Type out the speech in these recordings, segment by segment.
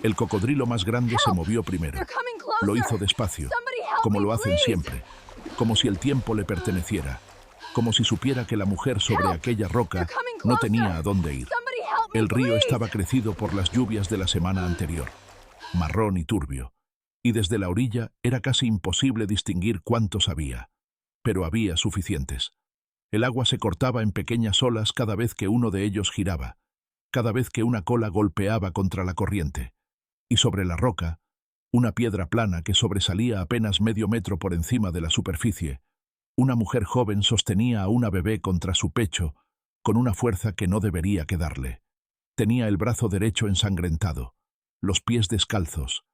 El cocodrilo más grande se movió primero. Lo hizo despacio, como lo hacen siempre, como si el tiempo le perteneciera, como si supiera que la mujer sobre aquella roca no tenía a dónde ir. El río estaba crecido por las lluvias de la semana anterior, marrón y turbio, y desde la orilla era casi imposible distinguir cuántos había, pero había suficientes. El agua se cortaba en pequeñas olas cada vez que uno de ellos giraba, cada vez que una cola golpeaba contra la corriente. Y sobre la roca, una piedra plana que sobresalía apenas medio metro por encima de la superficie, una mujer joven sostenía a una bebé contra su pecho con una fuerza que no debería quedarle. Tenía el brazo derecho ensangrentado, los pies descalzos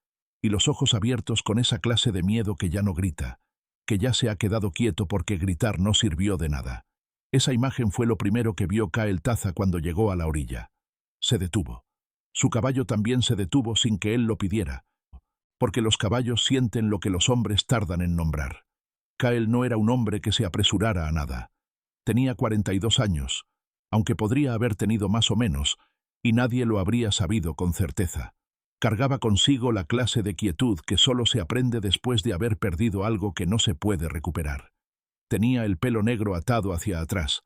y los ojos abiertos con esa clase de miedo que ya no grita, que ya se ha quedado quieto porque gritar no sirvió de nada. Esa imagen fue lo primero que vio Kyle Taza cuando llegó a la orilla. Se detuvo. Su caballo también se detuvo sin que él lo pidiera, porque los caballos sienten lo que los hombres tardan en nombrar. Kyle no era un hombre que se apresurara a nada. Tenía 42 años, aunque podría haber tenido más o menos, y nadie lo habría sabido con certeza. Cargaba consigo la clase de quietud que solo se aprende después de haber perdido algo que no se puede recuperar. Tenía el pelo negro atado hacia atrás,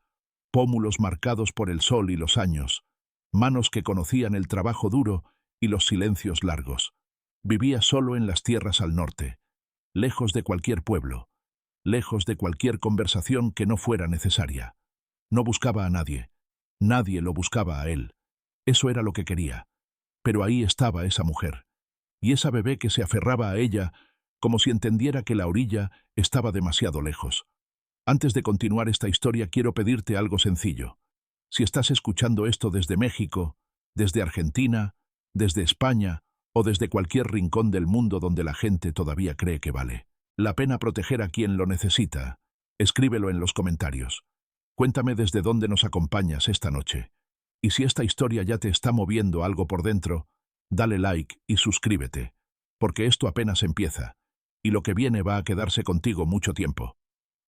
pómulos marcados por el sol y los años, manos que conocían el trabajo duro y los silencios largos. Vivía solo en las tierras al norte, lejos de cualquier pueblo, lejos de cualquier conversación que no fuera necesaria. No buscaba a nadie, nadie lo buscaba a él. Eso era lo que quería. Pero ahí estaba esa mujer, y esa bebé que se aferraba a ella como si entendiera que la orilla estaba demasiado lejos. Antes de continuar esta historia quiero pedirte algo sencillo. Si estás escuchando esto desde México, desde Argentina, desde España o desde cualquier rincón del mundo donde la gente todavía cree que vale la pena proteger a quien lo necesita, escríbelo en los comentarios. Cuéntame desde dónde nos acompañas esta noche. Y si esta historia ya te está moviendo algo por dentro, dale like y suscríbete, porque esto apenas empieza, y lo que viene va a quedarse contigo mucho tiempo.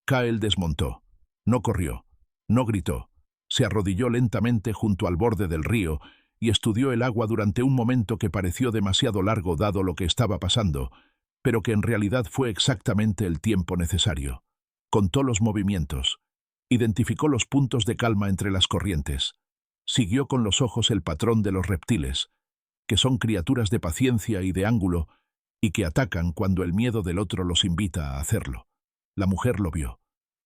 Kyle desmontó. No corrió. No gritó. Se arrodilló lentamente junto al borde del río y estudió el agua durante un momento que pareció demasiado largo dado lo que estaba pasando, pero que en realidad fue exactamente el tiempo necesario. Contó los movimientos. Identificó los puntos de calma entre las corrientes. Siguió con los ojos el patrón de los reptiles, que son criaturas de paciencia y de ángulo, y que atacan cuando el miedo del otro los invita a hacerlo. La mujer lo vio.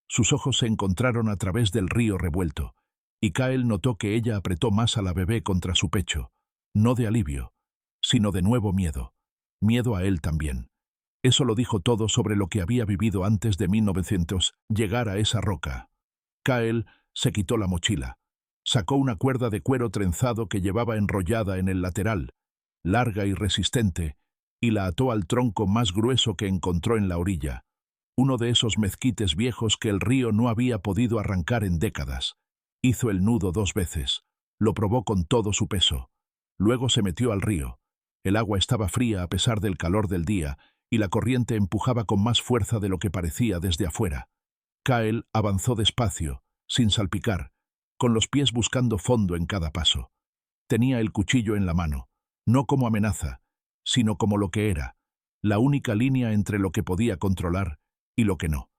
Sus ojos se encontraron a través del río revuelto, y Kyle notó que ella apretó más a la bebé contra su pecho, no de alivio, sino de nuevo miedo. Miedo a él también. Eso lo dijo todo sobre lo que había vivido antes de 1900 llegar a esa roca. Kyle se quitó la mochila. Sacó una cuerda de cuero trenzado que llevaba enrollada en el lateral, larga y resistente, y la ató al tronco más grueso que encontró en la orilla, uno de esos mezquites viejos que el río no había podido arrancar en décadas. Hizo el nudo 2 veces, lo probó con todo su peso. Luego se metió al río. El agua estaba fría a pesar del calor del día, y la corriente empujaba con más fuerza de lo que parecía desde afuera. Kyle avanzó despacio, sin salpicar, con los pies buscando fondo en cada paso. Tenía el cuchillo en la mano, no como amenaza, sino como lo que era, la única línea entre lo que podía controlar y lo que no.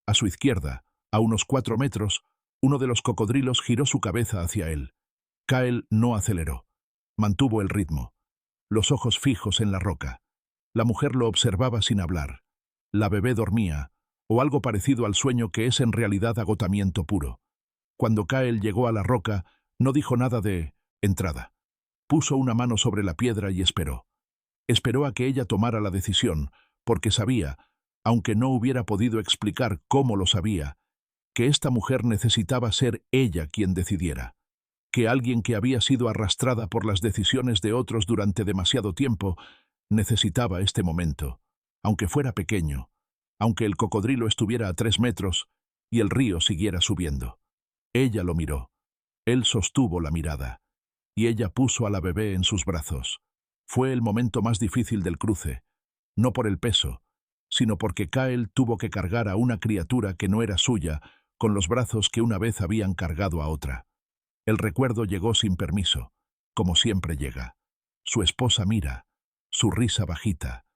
A su izquierda, a unos 4 metros, uno de los cocodrilos giró su cabeza hacia él. Kyle no aceleró. Mantuvo el ritmo, los ojos fijos en la roca. La mujer lo observaba sin hablar. La bebé dormía, o algo parecido al sueño que es en realidad agotamiento puro. Cuando Kyle llegó a la roca, no dijo nada de entrada. Puso una mano sobre la piedra y esperó. Esperó a que ella tomara la decisión, porque sabía, aunque no hubiera podido explicar cómo lo sabía, que esta mujer necesitaba ser ella quien decidiera. Que alguien que había sido arrastrada por las decisiones de otros durante demasiado tiempo necesitaba este momento, aunque fuera pequeño, aunque el cocodrilo estuviera a 3 metros y el río siguiera subiendo. Ella lo miró. Él sostuvo la mirada, y ella puso a la bebé en sus brazos. Fue el momento más difícil del cruce, no por el peso, sino porque Kyle tuvo que cargar a una criatura que no era suya con los brazos que una vez habían cargado a otra. El recuerdo llegó sin permiso, como siempre llega. Su esposa Mira, su risa bajita,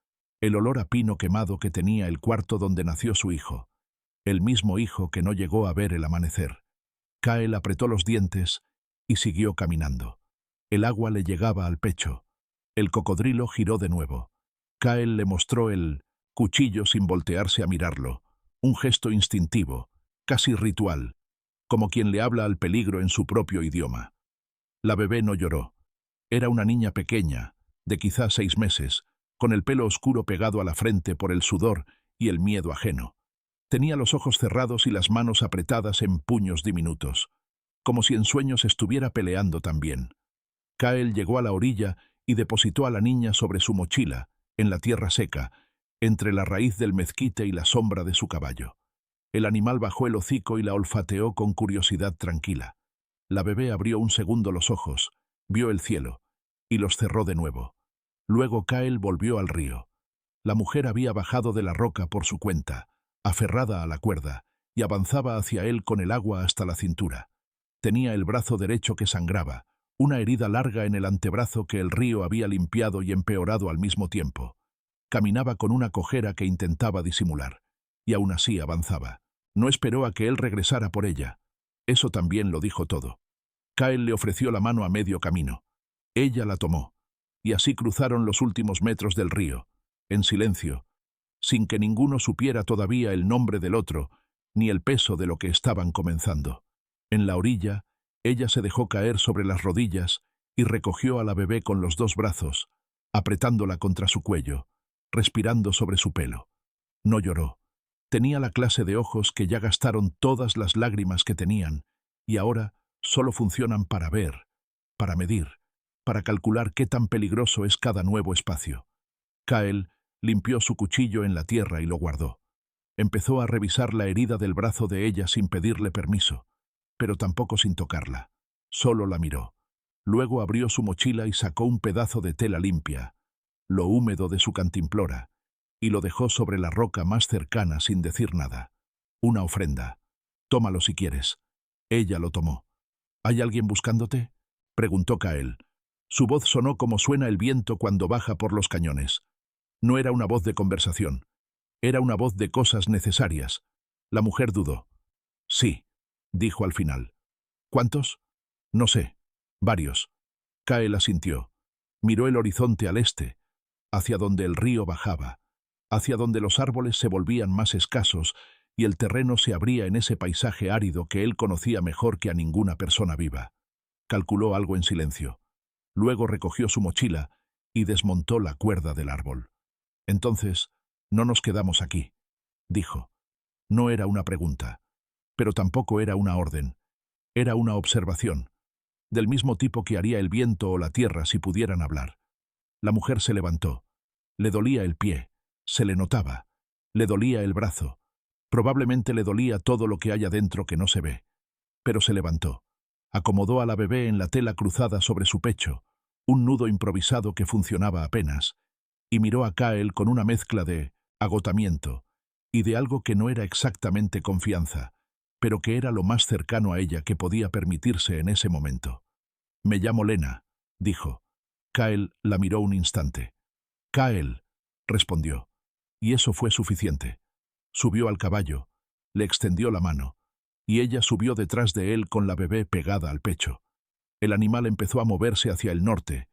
el olor a pino quemado que tenía el cuarto donde nació su hijo, el mismo hijo que no llegó a ver el amanecer. Kyle apretó los dientes y siguió caminando. El agua le llegaba al pecho. El cocodrilo giró de nuevo. Kyle le mostró el cuchillo sin voltearse a mirarlo, un gesto instintivo, casi ritual, como quien le habla al peligro en su propio idioma. La bebé no lloró. Era una niña pequeña, de quizá 6 meses, con el pelo oscuro pegado a la frente por el sudor y el miedo ajeno. Tenía los ojos cerrados y las manos apretadas en puños diminutos, como si en sueños estuviera peleando también. Kyle llegó a la orilla y depositó a la niña sobre su mochila, en la tierra seca, entre la raíz del mezquite y la sombra de su caballo. El animal bajó el hocico y la olfateó con curiosidad tranquila. La bebé abrió un segundo los ojos, vio el cielo, y los cerró de nuevo. Luego Kyle volvió al río. La mujer había bajado de la roca por su cuenta, aferrada a la cuerda, y avanzaba hacia él con el agua hasta la cintura. Tenía el brazo derecho que sangraba, una herida larga en el antebrazo que el río había limpiado y empeorado al mismo tiempo. Caminaba con una cojera que intentaba disimular, y aún así avanzaba. No esperó a que él regresara por ella. Eso también lo dijo todo. Kyle le ofreció la mano a medio camino. Ella la tomó, y así cruzaron los últimos metros del río, en silencio, sin que ninguno supiera todavía el nombre del otro, ni el peso de lo que estaban comenzando. En la orilla, ella se dejó caer sobre las rodillas y recogió a la bebé con los 2 brazos, apretándola contra su cuello, respirando sobre su pelo. No lloró. Tenía la clase de ojos que ya gastaron todas las lágrimas que tenían, y ahora solo funcionan para ver, para medir, para calcular qué tan peligroso es cada nuevo espacio. Kyle limpió su cuchillo en la tierra y lo guardó. Empezó a revisar la herida del brazo de ella sin pedirle permiso, pero tampoco sin tocarla. Solo la miró. Luego abrió su mochila y sacó un pedazo de tela limpia, lo húmedo de su cantimplora, y lo dejó sobre la roca más cercana sin decir nada. Una ofrenda. Tómalo si quieres. Ella lo tomó. ¿Hay alguien buscándote?, preguntó Kyle. Su voz sonó como suena el viento cuando baja por los cañones. No era una voz de conversación. Era una voz de cosas necesarias. La mujer dudó. Sí, dijo al final. ¿Cuántos? No sé. Varios. Kyle asintió. Miró el horizonte al este, hacia donde el río bajaba, hacia donde los árboles se volvían más escasos y el terreno se abría en ese paisaje árido que él conocía mejor que a ninguna persona viva. Calculó algo en silencio. Luego recogió su mochila y desmontó la cuerda del árbol. Entonces, no nos quedamos aquí, dijo. No era una pregunta, pero tampoco era una orden. Era una observación, del mismo tipo que haría el viento o la tierra si pudieran hablar. La mujer se levantó. Le dolía el pie, se le notaba. Le dolía el brazo. Probablemente le dolía todo lo que hay adentro que no se ve. Pero se levantó. Acomodó a la bebé en la tela cruzada sobre su pecho, un nudo improvisado que funcionaba apenas, y miró a Kyle con una mezcla de agotamiento y de algo que no era exactamente confianza, pero que era lo más cercano a ella que podía permitirse en ese momento. «Me llamo Lena», dijo. Kyle la miró un instante. «Kyle», respondió, y eso fue suficiente. Subió al caballo, le extendió la mano, y ella subió detrás de él con la bebé pegada al pecho. El animal empezó a moverse hacia el norte,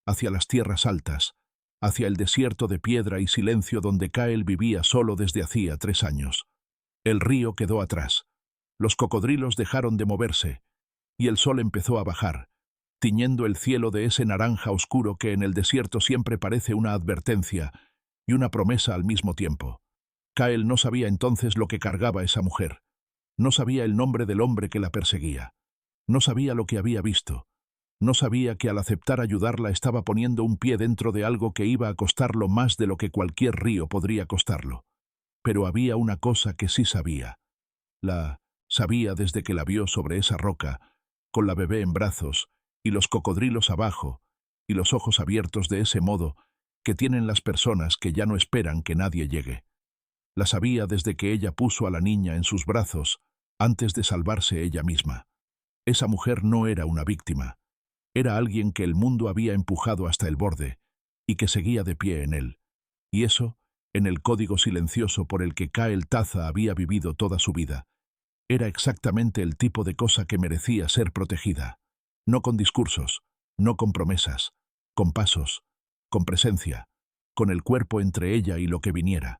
hacia las tierras altas, hacia el desierto de piedra y silencio donde Kyle vivía solo desde hacía 3 años. El río quedó atrás. Los cocodrilos dejaron de moverse, y el sol empezó a bajar, tiñendo el cielo de ese naranja oscuro que en el desierto siempre parece una advertencia y una promesa al mismo tiempo. Kyle no sabía entonces lo que cargaba esa mujer. No sabía el nombre del hombre que la perseguía. No sabía lo que había visto. No sabía que al aceptar ayudarla estaba poniendo un pie dentro de algo que iba a costarlo más de lo que cualquier río podría costarlo. Pero había una cosa que sí sabía. La sabía desde que la vio sobre esa roca, con la bebé en brazos, y los cocodrilos abajo, y los ojos abiertos de ese modo que tienen las personas que ya no esperan que nadie llegue. La sabía desde que ella puso a la niña en sus brazos antes de salvarse ella misma. Esa mujer no era una víctima. Era alguien que el mundo había empujado hasta el borde, y que seguía de pie en él. Y eso, en el código silencioso por el que Kael Taza había vivido toda su vida, era exactamente el tipo de cosa que merecía ser protegida. No con discursos, no con promesas, con pasos, con presencia, con el cuerpo entre ella y lo que viniera.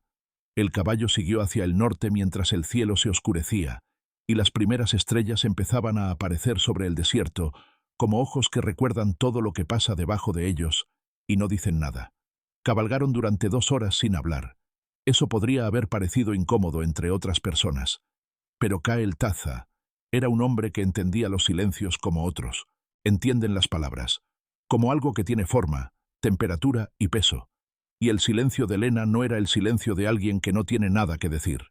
El caballo siguió hacia el norte mientras el cielo se oscurecía, y las primeras estrellas empezaban a aparecer sobre el desierto, como ojos que recuerdan todo lo que pasa debajo de ellos, y no dicen nada. Cabalgaron durante 2 horas sin hablar. Eso podría haber parecido incómodo entre otras personas. Pero Kael Taza era un hombre que entendía los silencios como otros. Entienden las palabras, como algo que tiene forma, temperatura y peso. Y el silencio de Lena no era el silencio de alguien que no tiene nada que decir.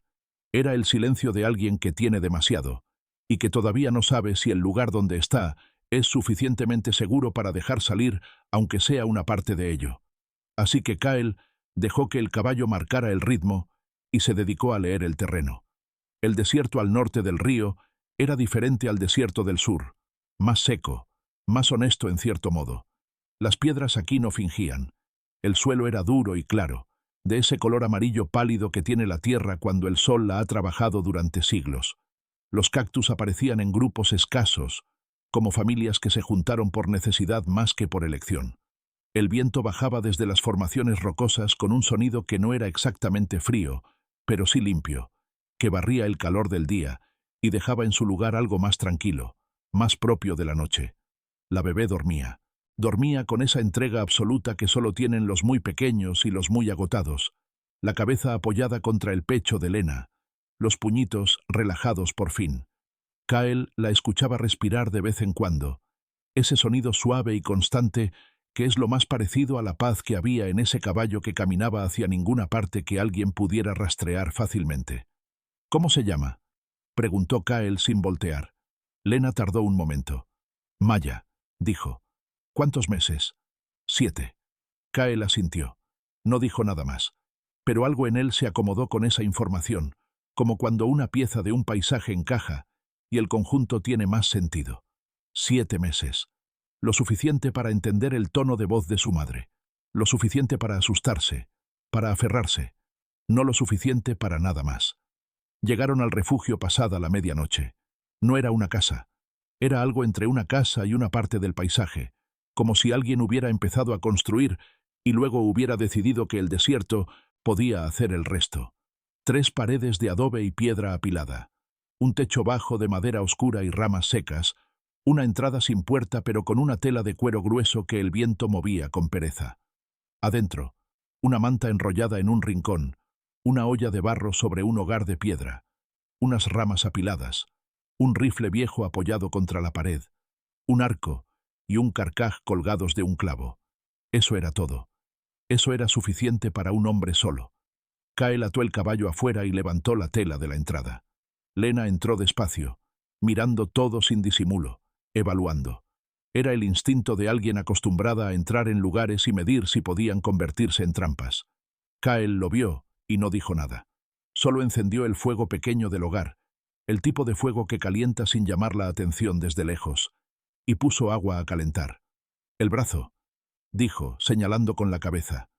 Era el silencio de alguien que tiene demasiado, y que todavía no sabe si el lugar donde está es suficientemente seguro para dejar salir, aunque sea una parte de ello. Así que Kael dejó que el caballo marcara el ritmo y se dedicó a leer el terreno. El desierto al norte del río era diferente al desierto del sur, más seco, más honesto en cierto modo. Las piedras aquí no fingían. El suelo era duro y claro, de ese color amarillo pálido que tiene la tierra cuando el sol la ha trabajado durante siglos. Los cactus aparecían en grupos escasos, como familias que se juntaron por necesidad más que por elección. El viento bajaba desde las formaciones rocosas con un sonido que no era exactamente frío, pero sí limpio, que barría el calor del día y dejaba en su lugar algo más tranquilo, más propio de la noche. La bebé dormía. Dormía con esa entrega absoluta que solo tienen los muy pequeños y los muy agotados, la cabeza apoyada contra el pecho de Lena, los puñitos relajados por fin. Kael la escuchaba respirar de vez en cuando, ese sonido suave y constante que es lo más parecido a la paz que había en ese caballo que caminaba hacia ninguna parte que alguien pudiera rastrear fácilmente. «¿Cómo se llama?», preguntó Kael sin voltear. Lena tardó un momento. «Maya», dijo. «¿Cuántos meses?». «7». Kael asintió. No dijo nada más. Pero algo en él se acomodó con esa información, como cuando una pieza de un paisaje encaja y el conjunto tiene más sentido. 7 meses. Lo suficiente para entender el tono de voz de su madre. Lo suficiente para asustarse, para aferrarse. No lo suficiente para nada más. Llegaron al refugio pasada la medianoche. No era una casa. Era algo entre una casa y una parte del paisaje, como si alguien hubiera empezado a construir y luego hubiera decidido que el desierto podía hacer el resto. 3 paredes de adobe y piedra apilada. Un techo bajo de madera oscura y ramas secas. Una entrada sin puerta pero con una tela de cuero grueso que el viento movía con pereza. Adentro, una manta enrollada en un rincón, una olla de barro sobre un hogar de piedra, unas ramas apiladas, un rifle viejo apoyado contra la pared, un arco y un carcaj colgados de un clavo. Eso era todo. Eso era suficiente para un hombre solo. Kael ató el caballo afuera y levantó la tela de la entrada. Lena entró despacio, mirando todo sin disimulo, evaluando. Era el instinto de alguien acostumbrada a entrar en lugares y medir si podían convertirse en trampas. Kael lo vio y no dijo nada. Solo encendió el fuego pequeño del hogar, el tipo de fuego que calienta sin llamar la atención desde lejos, y puso agua a calentar. «El brazo», dijo, señalando con la cabeza.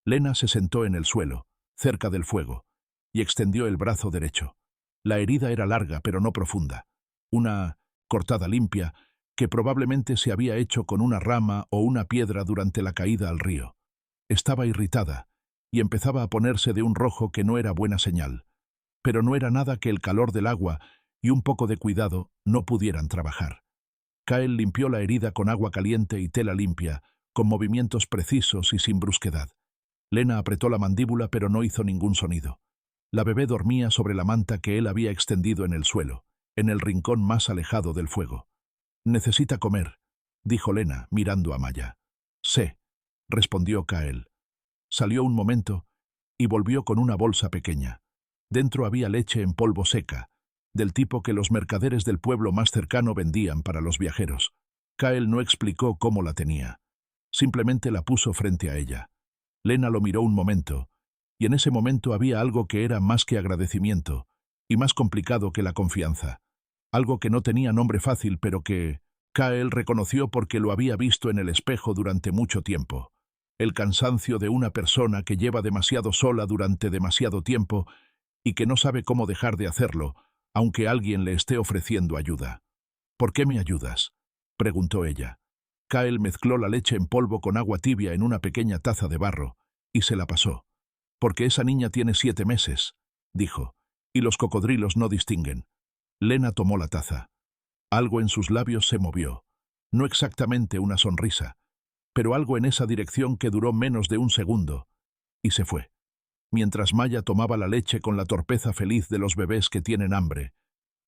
Lena se sentó en el suelo, cerca del fuego, y extendió el brazo derecho. La herida era larga pero no profunda. Una cortada limpia que probablemente se había hecho con una rama o una piedra durante la caída al río. Estaba irritada y empezaba a ponerse de un rojo que no era buena señal. Pero no era nada que el calor del agua y un poco de cuidado no pudieran trabajar. Kael limpió la herida con agua caliente y tela limpia, con movimientos precisos y sin brusquedad. Lena apretó la mandíbula pero no hizo ningún sonido. La bebé dormía sobre la manta que él había extendido en el suelo, en el rincón más alejado del fuego. «Necesita comer», dijo Lena, mirando a Maya. «Sé», respondió Kael. Salió un momento y volvió con una bolsa pequeña. Dentro había leche en polvo seca, del tipo que los mercaderes del pueblo más cercano vendían para los viajeros. Kael no explicó cómo la tenía. Simplemente la puso frente a ella. Lena lo miró un momento, y en ese momento había algo que era más que agradecimiento, y más complicado que la confianza. Algo que no tenía nombre fácil, pero que Kael reconoció porque lo había visto en el espejo durante mucho tiempo. el cansancio de una persona que lleva demasiado sola durante demasiado tiempo y que no sabe cómo dejar de hacerlo, aunque alguien le esté ofreciendo ayuda. ¿Por qué me ayudas?, preguntó ella. Kyle mezcló la leche en polvo con agua tibia en una pequeña taza de barro y se la pasó. Porque esa niña tiene 7 meses, dijo, y los cocodrilos no distinguen. Lena tomó la taza. Algo en sus labios se movió. No exactamente una sonrisa, pero algo en esa dirección que duró menos de un segundo, y se fue. Mientras Maya tomaba la leche con la torpeza feliz de los bebés que tienen hambre,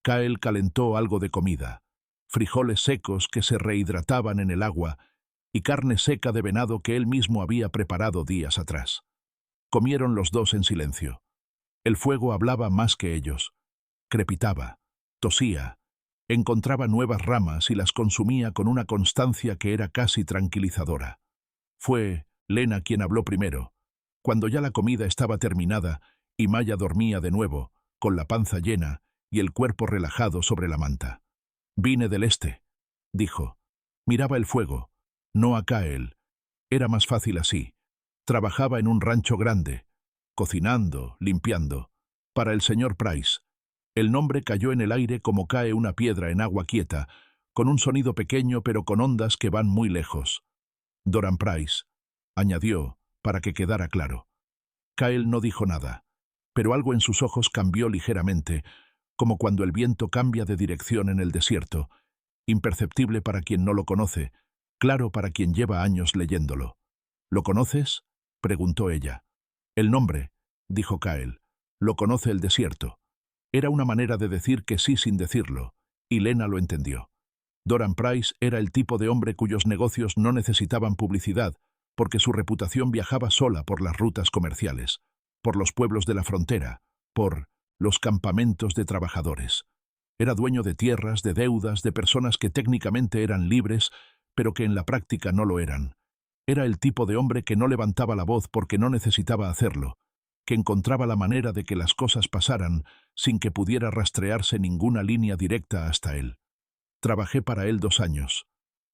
Kyle calentó algo de comida, frijoles secos que se rehidrataban en el agua y carne seca de venado que él mismo había preparado días atrás. Comieron los dos en silencio. El fuego hablaba más que ellos. Crepitaba, tosía, encontraba nuevas ramas y las consumía con una constancia que era casi tranquilizadora. Fue Lena quien habló primero, cuando ya la comida estaba terminada y Maya dormía de nuevo, con la panza llena y el cuerpo relajado sobre la manta. «Vine del este», dijo. Miraba el fuego, no a Kyle. Era más fácil así. Trabajaba en un rancho grande, cocinando, limpiando, para el señor Price. El nombre cayó en el aire como cae una piedra en agua quieta, con un sonido pequeño pero con ondas que van muy lejos. Doran Price, añadió, para que quedara claro. Kyle no dijo nada, pero algo en sus ojos cambió ligeramente, como cuando el viento cambia de dirección en el desierto, imperceptible para quien no lo conoce, claro para quien lleva años leyéndolo. ¿Lo conoces?, preguntó ella. El nombre, dijo Kyle, lo conoce el desierto. Era una manera de decir que sí sin decirlo, y Lena lo entendió. Doran Price era el tipo de hombre cuyos negocios no necesitaban publicidad, porque su reputación viajaba sola por las rutas comerciales, por los pueblos de la frontera, por los campamentos de trabajadores. Era dueño de tierras, de deudas, de personas que técnicamente eran libres, pero que en la práctica no lo eran. Era el tipo de hombre que no levantaba la voz porque no necesitaba hacerlo, que encontraba la manera de que las cosas pasaran sin que pudiera rastrearse ninguna línea directa hasta él. Trabajé para él 2 años,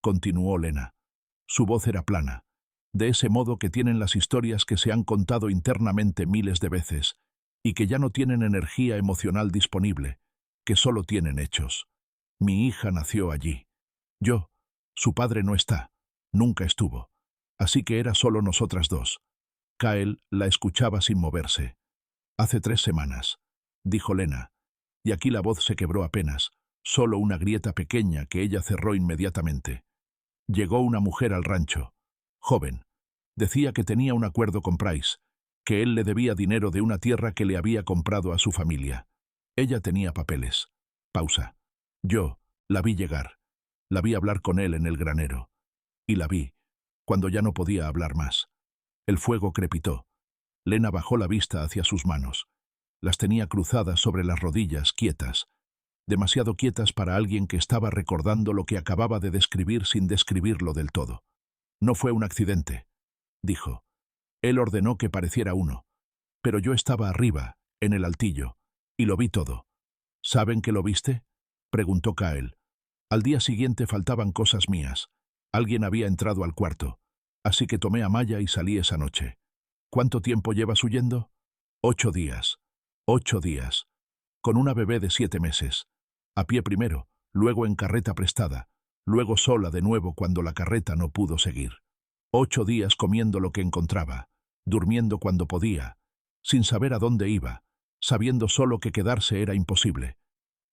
continuó Lena. Su voz era plana, de ese modo que tienen las historias que se han contado internamente miles de veces, y que ya no tienen energía emocional disponible, que solo tienen hechos. Mi hija nació allí. Su padre no está, nunca estuvo, así que era solo nosotras dos. Kyle la escuchaba sin moverse. Hace 3 semanas, dijo Lena, y aquí la voz se quebró apenas, solo una grieta pequeña que ella cerró inmediatamente. Llegó una mujer al rancho, joven. Decía que tenía un acuerdo con Price, que él le debía dinero de una tierra que le había comprado a su familia. Ella tenía papeles. Pausa. Yo la vi llegar. La vi hablar con él en el granero. Y la vi, cuando ya no podía hablar más. El fuego crepitó. Lena bajó la vista hacia sus manos. Las tenía cruzadas sobre las rodillas, quietas. Demasiado quietas para alguien que estaba recordando lo que acababa de describir sin describirlo del todo. No fue un accidente, dijo. Él ordenó que pareciera uno. Pero yo estaba arriba, en el altillo, y lo vi todo. ¿Saben que lo viste?, preguntó Kyle. Al día siguiente faltaban cosas mías. Alguien había entrado al cuarto. Así que tomé a Maya y salí esa noche. ¿Cuánto tiempo llevas huyendo? 8 días. 8 días. Con una bebé de 7 meses. A pie primero, luego en carreta prestada, luego sola de nuevo cuando la carreta no pudo seguir. 8 días comiendo lo que encontraba, durmiendo cuando podía, sin saber a dónde iba, sabiendo solo que quedarse era imposible.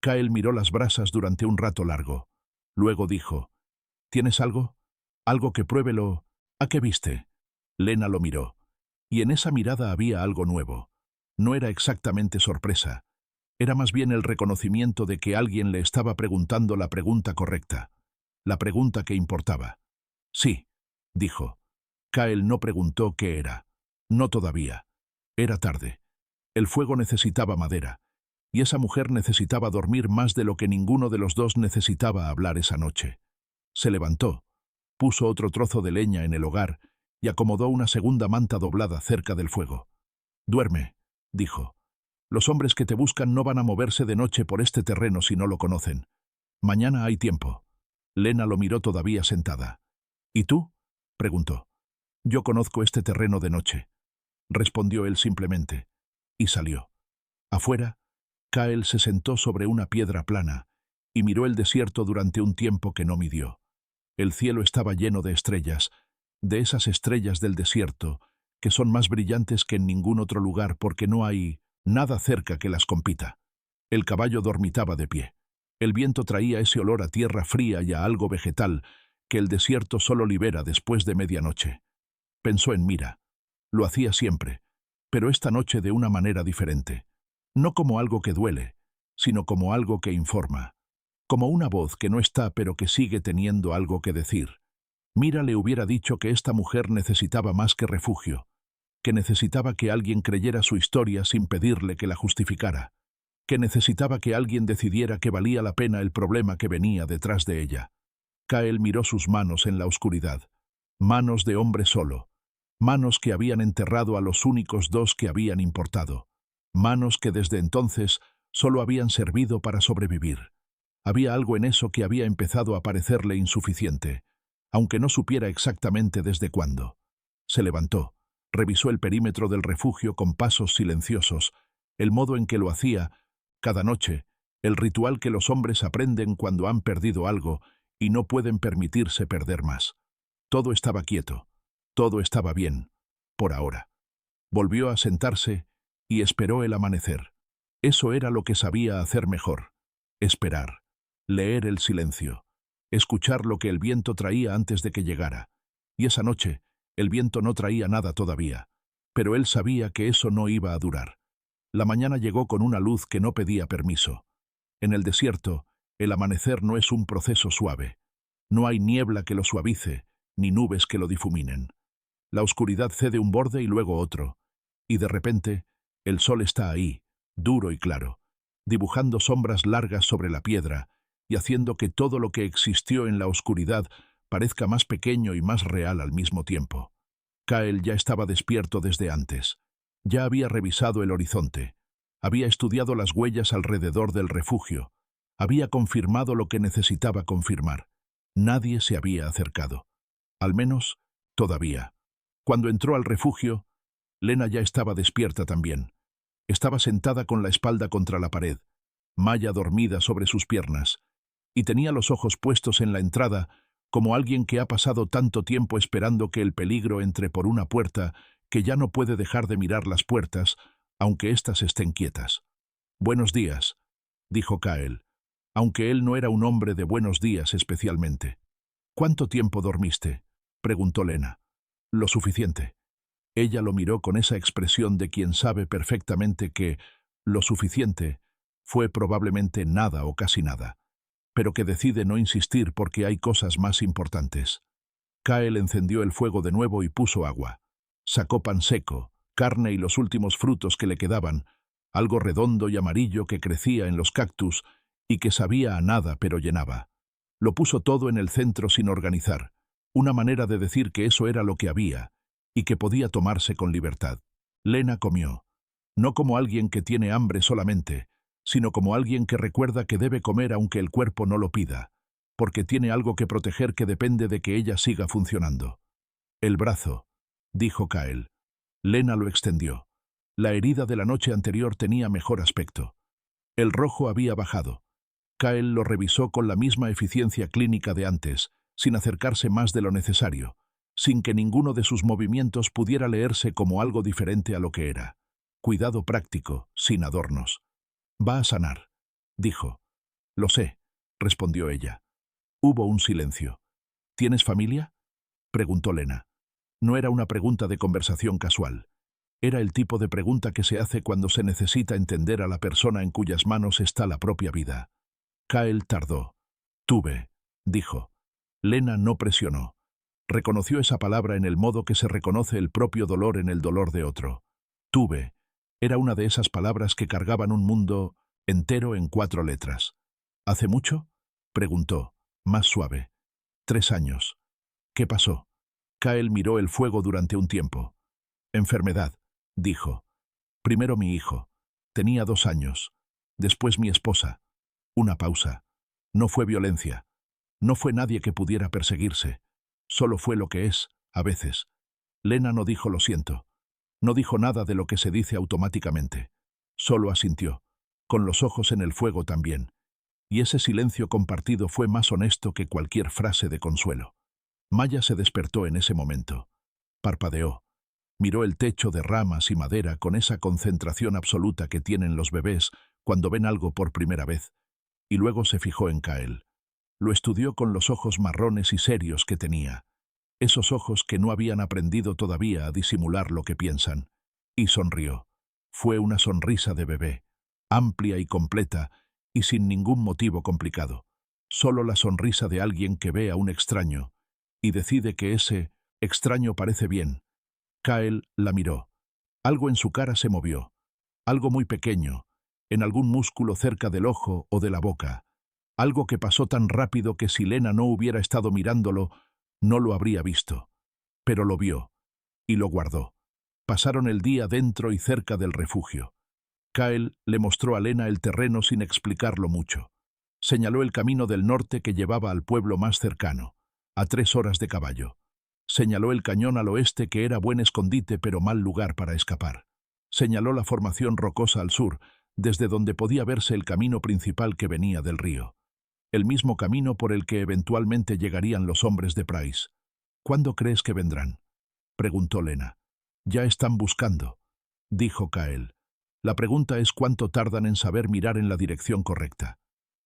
Kyle miró las brasas durante un rato largo. Luego dijo, ¿tienes algo? ¿Algo que pruébelo? ¿A qué viste? Lena lo miró. Y en esa mirada había algo nuevo. No era exactamente sorpresa. Era más bien el reconocimiento de que alguien le estaba preguntando la pregunta correcta. La pregunta que importaba. Sí, dijo. Kyle no preguntó qué era. No todavía. Era tarde. El fuego necesitaba madera. Y esa mujer necesitaba dormir más de lo que ninguno de los dos necesitaba hablar esa noche. Se levantó, puso otro trozo de leña en el hogar y acomodó una segunda manta doblada cerca del fuego. «Duerme», dijo. «Los hombres que te buscan no van a moverse de noche por este terreno si no lo conocen. Mañana hay tiempo». Lena lo miró todavía sentada. «¿Y tú?», preguntó. Yo conozco este terreno de noche, respondió él simplemente, y salió. Afuera, Kael se sentó sobre una piedra plana y miró el desierto durante un tiempo que no midió. El cielo estaba lleno de estrellas, de esas estrellas del desierto, que son más brillantes que en ningún otro lugar porque no hay nada cerca que las compita. El caballo dormitaba de pie. El viento traía ese olor a tierra fría y a algo vegetal que el desierto solo libera después de medianoche. Pensó en Mira. Lo hacía siempre, pero esta noche de una manera diferente. No como algo que duele, sino como algo que informa. Como una voz que no está pero que sigue teniendo algo que decir. Mira le hubiera dicho que esta mujer necesitaba más que refugio, que necesitaba que alguien creyera su historia sin pedirle que la justificara, que necesitaba que alguien decidiera que valía la pena el problema que venía detrás de ella. Kael miró sus manos en la oscuridad, manos de hombre solo, manos que habían enterrado a los únicos dos que habían importado, manos que desde entonces solo habían servido para sobrevivir. Había algo en eso que había empezado a parecerle insuficiente, aunque no supiera exactamente desde cuándo. Se levantó, revisó el perímetro del refugio con pasos silenciosos, el modo en que lo hacía, cada noche, el ritual que los hombres aprenden cuando han perdido algo y no pueden permitirse perder más. Todo estaba quieto, todo estaba bien, por ahora. Volvió a sentarse y esperó el amanecer. Eso era lo que sabía hacer mejor, esperar, leer el silencio, escuchar lo que el viento traía antes de que llegara. Y esa noche, el viento no traía nada todavía, pero él sabía que eso no iba a durar. La mañana llegó con una luz que no pedía permiso. En el desierto, el amanecer no es un proceso suave. No hay niebla que lo suavice, ni nubes que lo difuminen. La oscuridad cede un borde y luego otro, y de repente, el sol está ahí, duro y claro, dibujando sombras largas sobre la piedra y haciendo que todo lo que existió en la oscuridad parezca más pequeño y más real al mismo tiempo. Kael ya estaba despierto desde antes. Ya había revisado el horizonte. Había estudiado las huellas alrededor del refugio. Había confirmado lo que necesitaba confirmar. Nadie se había acercado. Al menos, todavía. Cuando entró al refugio, Lena ya estaba despierta también. Estaba sentada con la espalda contra la pared, Maya dormida sobre sus piernas, y tenía los ojos puestos en la entrada como alguien que ha pasado tanto tiempo esperando que el peligro entre por una puerta que ya no puede dejar de mirar las puertas, aunque éstas estén quietas. «Buenos días», dijo Kael, aunque él no era un hombre de buenos días especialmente. «¿Cuánto tiempo dormiste?», preguntó Lena. «Lo suficiente». Ella lo miró con esa expresión de quien sabe perfectamente que lo suficiente fue probablemente nada o casi nada, pero que decide no insistir porque hay cosas más importantes. Kael encendió el fuego de nuevo y puso agua. Sacó pan seco, carne y los últimos frutos que le quedaban, algo redondo y amarillo que crecía en los cactus y que sabía a nada pero llenaba. Lo puso todo en el centro sin organizar, una manera de decir que eso era lo que había y que podía tomarse con libertad. Lena comió, no como alguien que tiene hambre solamente, sino como alguien que recuerda que debe comer aunque el cuerpo no lo pida, porque tiene algo que proteger que depende de que ella siga funcionando. «El brazo», dijo Kael. Lena lo extendió. La herida de la noche anterior tenía mejor aspecto. El rojo había bajado. Kael lo revisó con la misma eficiencia clínica de antes, sin acercarse más de lo necesario, sin que ninguno de sus movimientos pudiera leerse como algo diferente a lo que era. Cuidado práctico, sin adornos. «Va a sanar», dijo. «Lo sé», respondió ella. Hubo un silencio. «¿Tienes familia?», preguntó Lena. No era una pregunta de conversación casual. Era el tipo de pregunta que se hace cuando se necesita entender a la persona en cuyas manos está la propia vida. Kael tardó. «Tuve», dijo. Lena no presionó. Reconoció esa palabra en el modo que se reconoce el propio dolor en el dolor de otro. «Tuve» era una de esas palabras que cargaban un mundo entero en 4 letras. «¿Hace mucho?», preguntó, más suave. 3 años. «¿Qué pasó?». Kael miró el fuego durante un tiempo. «Enfermedad», dijo. «Primero mi hijo. Tenía 2 años. Después mi esposa». Una pausa. No fue violencia. No fue nadie que pudiera perseguirse. Solo fue lo que es, a veces. Lena no dijo lo siento. No dijo nada de lo que se dice automáticamente. Solo asintió, con los ojos en el fuego también. Y ese silencio compartido fue más honesto que cualquier frase de consuelo. Maya se despertó en ese momento. Parpadeó. Miró el techo de ramas y madera con esa concentración absoluta que tienen los bebés cuando ven algo por primera vez, y luego se fijó en Kael. Lo estudió con los ojos marrones y serios que tenía, esos ojos que no habían aprendido todavía a disimular lo que piensan, y sonrió. Fue una sonrisa de bebé, amplia y completa, y sin ningún motivo complicado. Solo la sonrisa de alguien que ve a un extraño, y decide que ese extraño parece bien. Kael la miró. Algo en su cara se movió. Algo muy pequeño, en algún músculo cerca del ojo o de la boca. Algo que pasó tan rápido que si Lena no hubiera estado mirándolo, no lo habría visto. Pero lo vio, y lo guardó. Pasaron el día dentro y cerca del refugio. Kael le mostró a Lena el terreno sin explicarlo mucho. Señaló el camino del norte que llevaba al pueblo más cercano, a 3 horas de caballo. Señaló el cañón al oeste que era buen escondite pero mal lugar para escapar. Señaló la formación rocosa al sur, desde donde podía verse el camino principal que venía del río. El mismo camino por el que eventualmente llegarían los hombres de Price. ¿Cuándo crees que vendrán?, preguntó Lena. Ya están buscando, dijo Kael. La pregunta es cuánto tardan en saber mirar en la dirección correcta.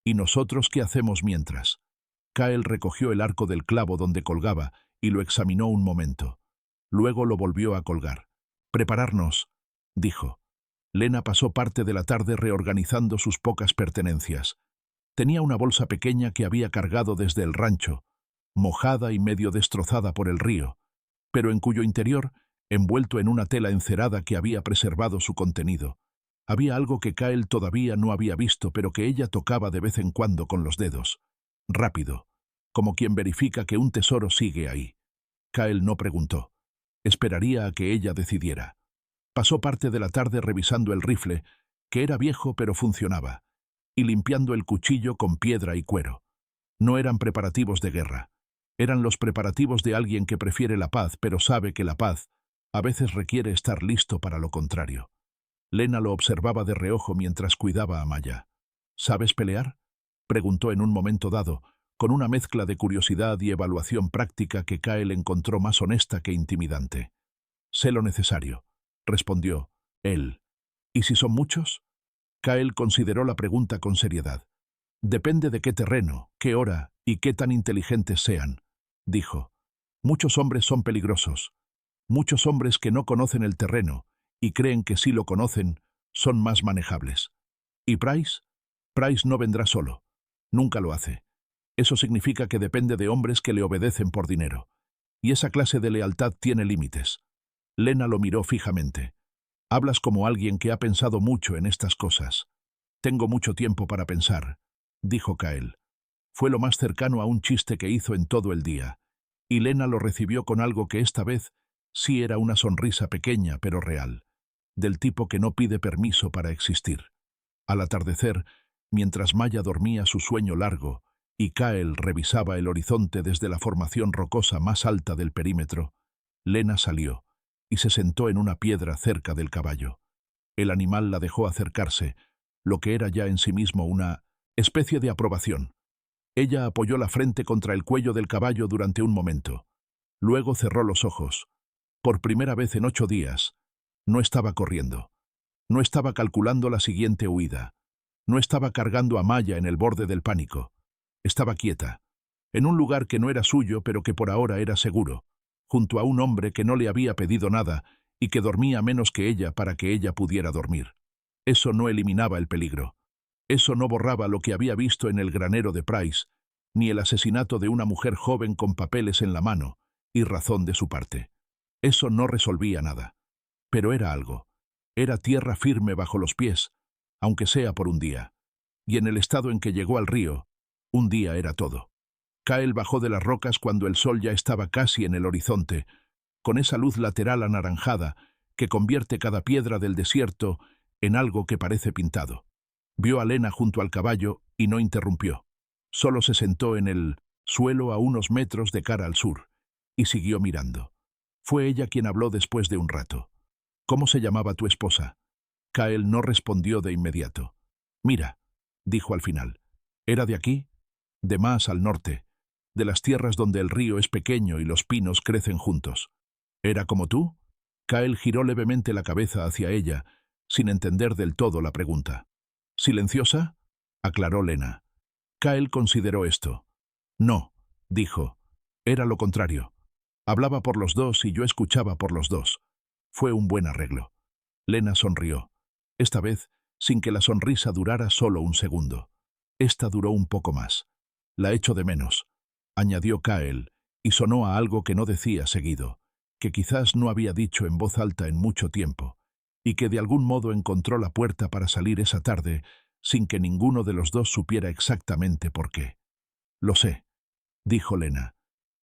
¿Y nosotros qué hacemos mientras? Kael recogió el arco del clavo donde colgaba y lo examinó un momento. Luego lo volvió a colgar. «Prepararnos», dijo. Lena pasó parte de la tarde reorganizando sus pocas pertenencias. Tenía una bolsa pequeña que había cargado desde el rancho, mojada y medio destrozada por el río, pero en cuyo interior, envuelto en una tela encerada que había preservado su contenido, había algo que Kael todavía no había visto, pero que ella tocaba de vez en cuando con los dedos. Rápido, como quien verifica que un tesoro sigue ahí. Kael no preguntó. Esperaría a que ella decidiera. Pasó parte de la tarde revisando el rifle, que era viejo pero funcionaba, y limpiando el cuchillo con piedra y cuero. No eran preparativos de guerra. Eran los preparativos de alguien que prefiere la paz, pero sabe que la paz a veces requiere estar listo para lo contrario. Lena lo observaba de reojo mientras cuidaba a Maya. «¿Sabes pelear?», preguntó en un momento dado, con una mezcla de curiosidad y evaluación práctica que Kael encontró más honesta que intimidante. «Sé lo necesario», respondió él. «¿Y si son muchos?». Kael consideró la pregunta con seriedad. «Depende de qué terreno, qué hora y qué tan inteligentes sean», dijo. «Muchos hombres son peligrosos. Muchos hombres que no conocen el terreno y creen que sí lo conocen son más manejables. ¿Y Price? Price no vendrá solo. Nunca lo hace. Eso significa que depende de hombres que le obedecen por dinero. Y esa clase de lealtad tiene límites». Lena lo miró fijamente. «Hablas como alguien que ha pensado mucho en estas cosas». «Tengo mucho tiempo para pensar», dijo Kael. Fue lo más cercano a un chiste que hizo en todo el día, y Lena lo recibió con algo que esta vez sí era una sonrisa pequeña pero real, del tipo que no pide permiso para existir. Al atardecer, mientras Maya dormía su sueño largo y Kael revisaba el horizonte desde la formación rocosa más alta del perímetro, Lena salió y se sentó en una piedra cerca del caballo. El animal la dejó acercarse, lo que era ya en sí mismo una especie de aprobación. Ella apoyó la frente contra el cuello del caballo durante un momento. Luego cerró los ojos. Por primera vez en 8 días, no estaba corriendo. No estaba calculando la siguiente huida. No estaba cargando a Maya en el borde del pánico. Estaba quieta, en un lugar que no era suyo pero que por ahora era seguro, junto a un hombre que no le había pedido nada y que dormía menos que ella para que ella pudiera dormir. Eso no eliminaba el peligro. Eso no borraba lo que había visto en el granero de Price, ni el asesinato de una mujer joven con papeles en la mano y razón de su parte. Eso no resolvía nada. Pero era algo. Era tierra firme bajo los pies, aunque sea por un día. Y en el estado en que llegó al río, un día era todo. Kael bajó de las rocas cuando el sol ya estaba casi en el horizonte, con esa luz lateral anaranjada que convierte cada piedra del desierto en algo que parece pintado. Vio a Lena junto al caballo y no interrumpió. Solo se sentó en el suelo a unos metros de cara al sur y siguió mirando. Fue ella quien habló después de un rato. ¿Cómo se llamaba tu esposa? Kael no respondió de inmediato. Mira, dijo al final. ¿Era de aquí? De más al norte, de las tierras donde el río es pequeño y los pinos crecen juntos. ¿Era como tú? Kael giró levemente la cabeza hacia ella, sin entender del todo la pregunta. ¿Silenciosa?, aclaró Lena. Kael consideró esto. No, dijo. Era lo contrario. Hablaba por los dos y yo escuchaba por los dos. Fue un buen arreglo. Lena sonrió. Esta vez, sin que la sonrisa durara solo un segundo. Esta duró un poco más. La echo de menos, añadió Kael, y sonó a algo que no decía seguido, que quizás no había dicho en voz alta en mucho tiempo, y que de algún modo encontró la puerta para salir esa tarde sin que ninguno de los dos supiera exactamente por qué. Lo sé, dijo Lena,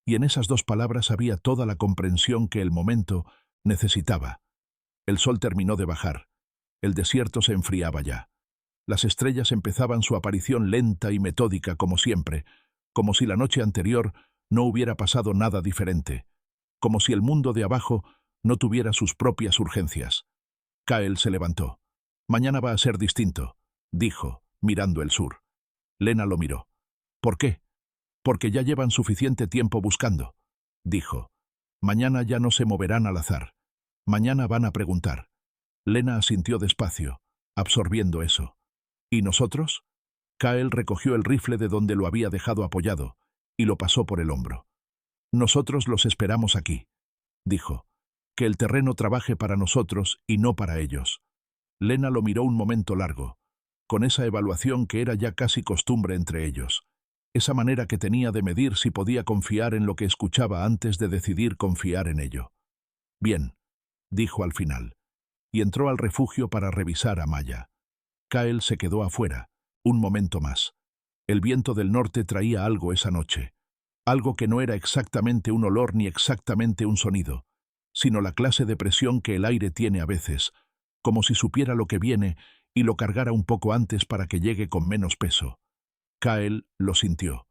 y en esas dos palabras había toda la comprensión que el momento necesitaba. El sol terminó de bajar. El desierto se enfriaba ya. Las estrellas empezaban su aparición lenta y metódica como siempre, como si la noche anterior no hubiera pasado nada diferente, como si el mundo de abajo no tuviera sus propias urgencias. Kael se levantó. Mañana va a ser distinto, dijo, mirando el sur. Lena lo miró. ¿Por qué? Porque ya llevan suficiente tiempo buscando, dijo. Mañana ya no se moverán al azar. Mañana van a preguntar. Lena asintió despacio, absorbiendo eso. ¿Y nosotros? Kael recogió el rifle de donde lo había dejado apoyado y lo pasó por el hombro. Nosotros los esperamos aquí, dijo. Que el terreno trabaje para nosotros y no para ellos. Lena lo miró un momento largo, con esa evaluación que era ya casi costumbre entre ellos, esa manera que tenía de medir si podía confiar en lo que escuchaba antes de decidir confiar en ello. Bien, dijo al final, y entró al refugio para revisar a Maya. Kael se quedó afuera, un momento más. El viento del norte traía algo esa noche, algo que no era exactamente un olor ni exactamente un sonido, sino la clase de presión que el aire tiene a veces, como si supiera lo que viene y lo cargara un poco antes para que llegue con menos peso. Kael lo sintió,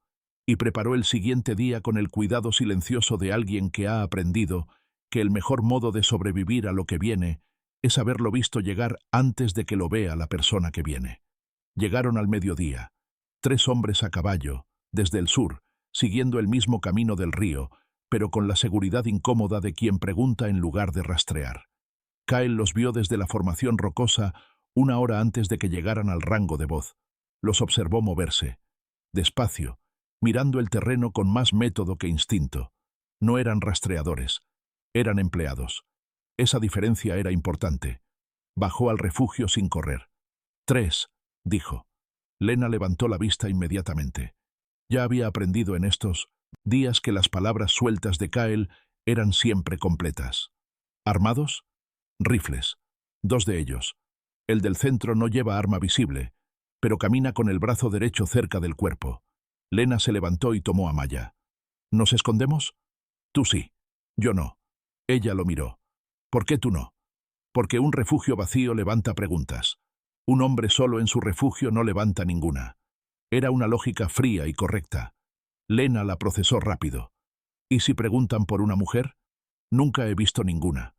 y preparó el siguiente día con el cuidado silencioso de alguien que ha aprendido que el mejor modo de sobrevivir a lo que viene es haberlo visto llegar antes de que lo vea la persona que viene. Llegaron al mediodía, 3 hombres a caballo, desde el sur, siguiendo el mismo camino del río, pero con la seguridad incómoda de quien pregunta en lugar de rastrear. Kael los vio desde la formación rocosa 1 hora antes de que llegaran al rango de voz. Los observó moverse, despacio, mirando el terreno con más método que instinto. No eran rastreadores, eran empleados. Esa diferencia era importante. Bajó al refugio sin correr. 3, dijo. Lena levantó la vista inmediatamente. Ya había aprendido en estos días que las palabras sueltas de Kael eran siempre completas. ¿Armados? Rifles. 2 de ellos. El del centro no lleva arma visible, pero camina con el brazo derecho cerca del cuerpo. Lena se levantó y tomó a Maya. ¿Nos escondemos? Tú sí. Yo no. Ella lo miró. ¿Por qué tú no? Porque un refugio vacío levanta preguntas. Un hombre solo en su refugio no levanta ninguna. Era una lógica fría y correcta. Lena la procesó rápido. ¿Y si preguntan por una mujer? Nunca he visto ninguna,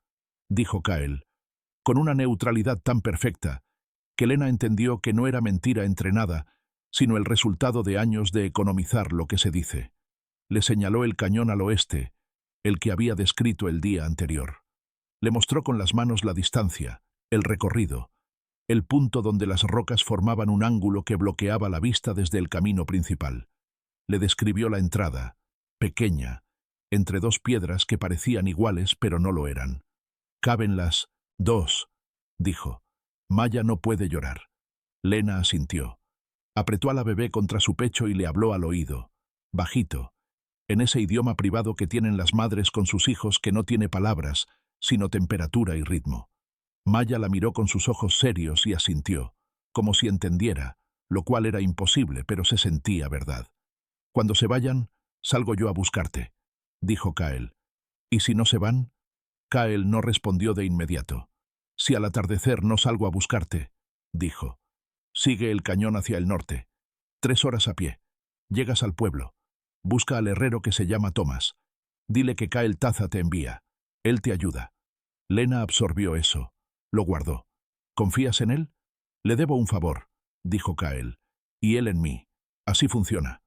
dijo Kael, con una neutralidad tan perfecta que Lena entendió que no era mentira entrenada, sino el resultado de años de economizar lo que se dice. Le señaló el cañón al oeste, el que había descrito el día anterior. Le mostró con las manos la distancia, el recorrido, el punto donde las rocas formaban un ángulo que bloqueaba la vista desde el camino principal. Le describió la entrada, pequeña, entre 2 piedras que parecían iguales pero no lo eran. «Caben las 2», dijo. «Maya no puede llorar». Lena asintió. Apretó a la bebé contra su pecho y le habló al oído, bajito, en ese idioma privado que tienen las madres con sus hijos que no tiene palabras, sino temperatura y ritmo. Maya la miró con sus ojos serios y asintió, como si entendiera, lo cual era imposible, pero se sentía verdad. «Cuando se vayan, salgo yo a buscarte», dijo Kael. «¿Y si no se van?» Kael no respondió de inmediato. «Si al atardecer no salgo a buscarte», dijo. «Sigue el cañón hacia el norte. 3 horas a pie. Llegas al pueblo. Busca al herrero que se llama Thomas. Dile que Kael Taza te envía. Él te ayuda. Lena absorbió eso. Lo guardó. ¿Confías en él? Le debo un favor, dijo Kael. Y él en mí. Así funciona.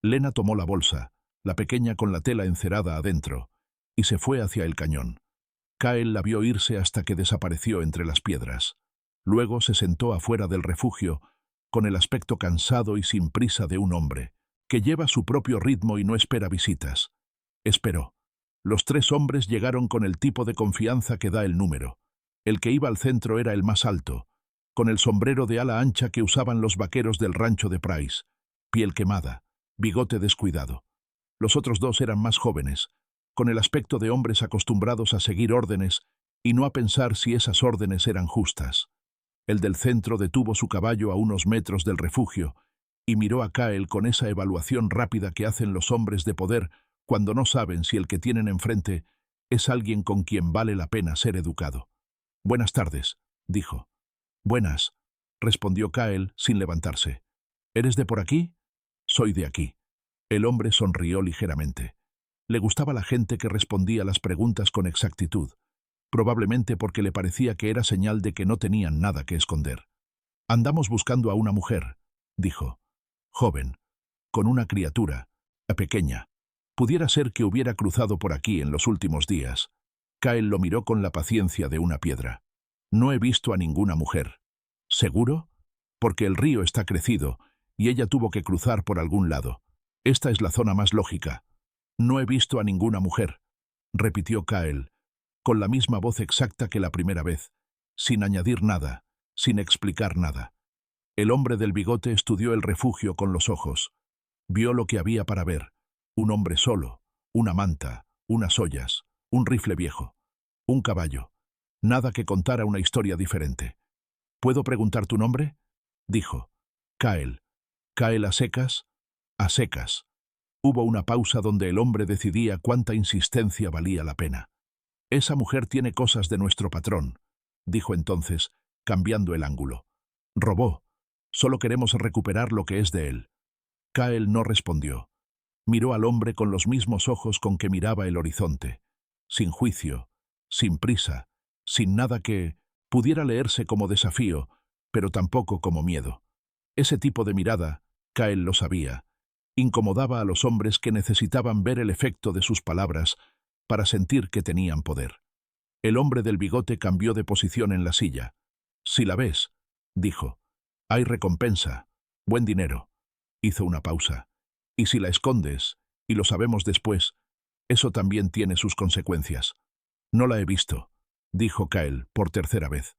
Lena tomó la bolsa, la pequeña con la tela encerada adentro, y se fue hacia el cañón. Kael la vio irse hasta que desapareció entre las piedras. Luego se sentó afuera del refugio, con el aspecto cansado y sin prisa de un hombre, que lleva su propio ritmo y no espera visitas. Esperó. Los 3 hombres llegaron con el tipo de confianza que da el número. El que iba al centro era el más alto, con el sombrero de ala ancha que usaban los vaqueros del rancho de Price, piel quemada, bigote descuidado. Los otros 2 eran más jóvenes, con el aspecto de hombres acostumbrados a seguir órdenes y no a pensar si esas órdenes eran justas. El del centro detuvo su caballo a unos metros del refugio y miró a Kael con esa evaluación rápida que hacen los hombres de poder cuando no saben si el que tienen enfrente es alguien con quien vale la pena ser educado. «Buenas tardes», dijo. «Buenas», respondió Kael sin levantarse. «¿Eres de por aquí?» «Soy de aquí». El hombre sonrió ligeramente. Le gustaba la gente que respondía las preguntas con exactitud, probablemente porque le parecía que era señal de que no tenían nada que esconder. «Andamos buscando a una mujer», dijo. «Joven, con una criatura, pequeña. Pudiera ser que hubiera cruzado por aquí en los últimos días». Kael lo miró con la paciencia de una piedra. «No he visto a ninguna mujer». «¿Seguro?» «Porque el río está crecido y ella tuvo que cruzar por algún lado. Esta es la zona más lógica». «No he visto a ninguna mujer», repitió Kael, con la misma voz exacta que la primera vez, sin añadir nada, sin explicar nada. El hombre del bigote estudió el refugio con los ojos. Vio lo que había para ver: un hombre solo, una manta, unas ollas, un rifle viejo, un caballo. Nada que contara una historia diferente. «¿Puedo preguntar tu nombre?», dijo. «Kael». «¿Kael a secas?» «A secas». Hubo una pausa donde el hombre decidía cuánta insistencia valía la pena. «Esa mujer tiene cosas de nuestro patrón», dijo entonces, cambiando el ángulo. «Robó. Solo queremos recuperar lo que es de él». Kael no respondió. Miró al hombre con los mismos ojos con que miraba el horizonte, sin juicio, sin prisa, sin nada que pudiera leerse como desafío, pero tampoco como miedo. Ese tipo de mirada, Kael lo sabía, incomodaba a los hombres que necesitaban ver el efecto de sus palabras para sentir que tenían poder. El hombre del bigote cambió de posición en la silla. «Si la ves», dijo, «hay recompensa, buen dinero». Hizo una pausa. «Y si la escondes, y lo sabemos después, eso también tiene sus consecuencias». «No la he visto», dijo Kael por tercera vez.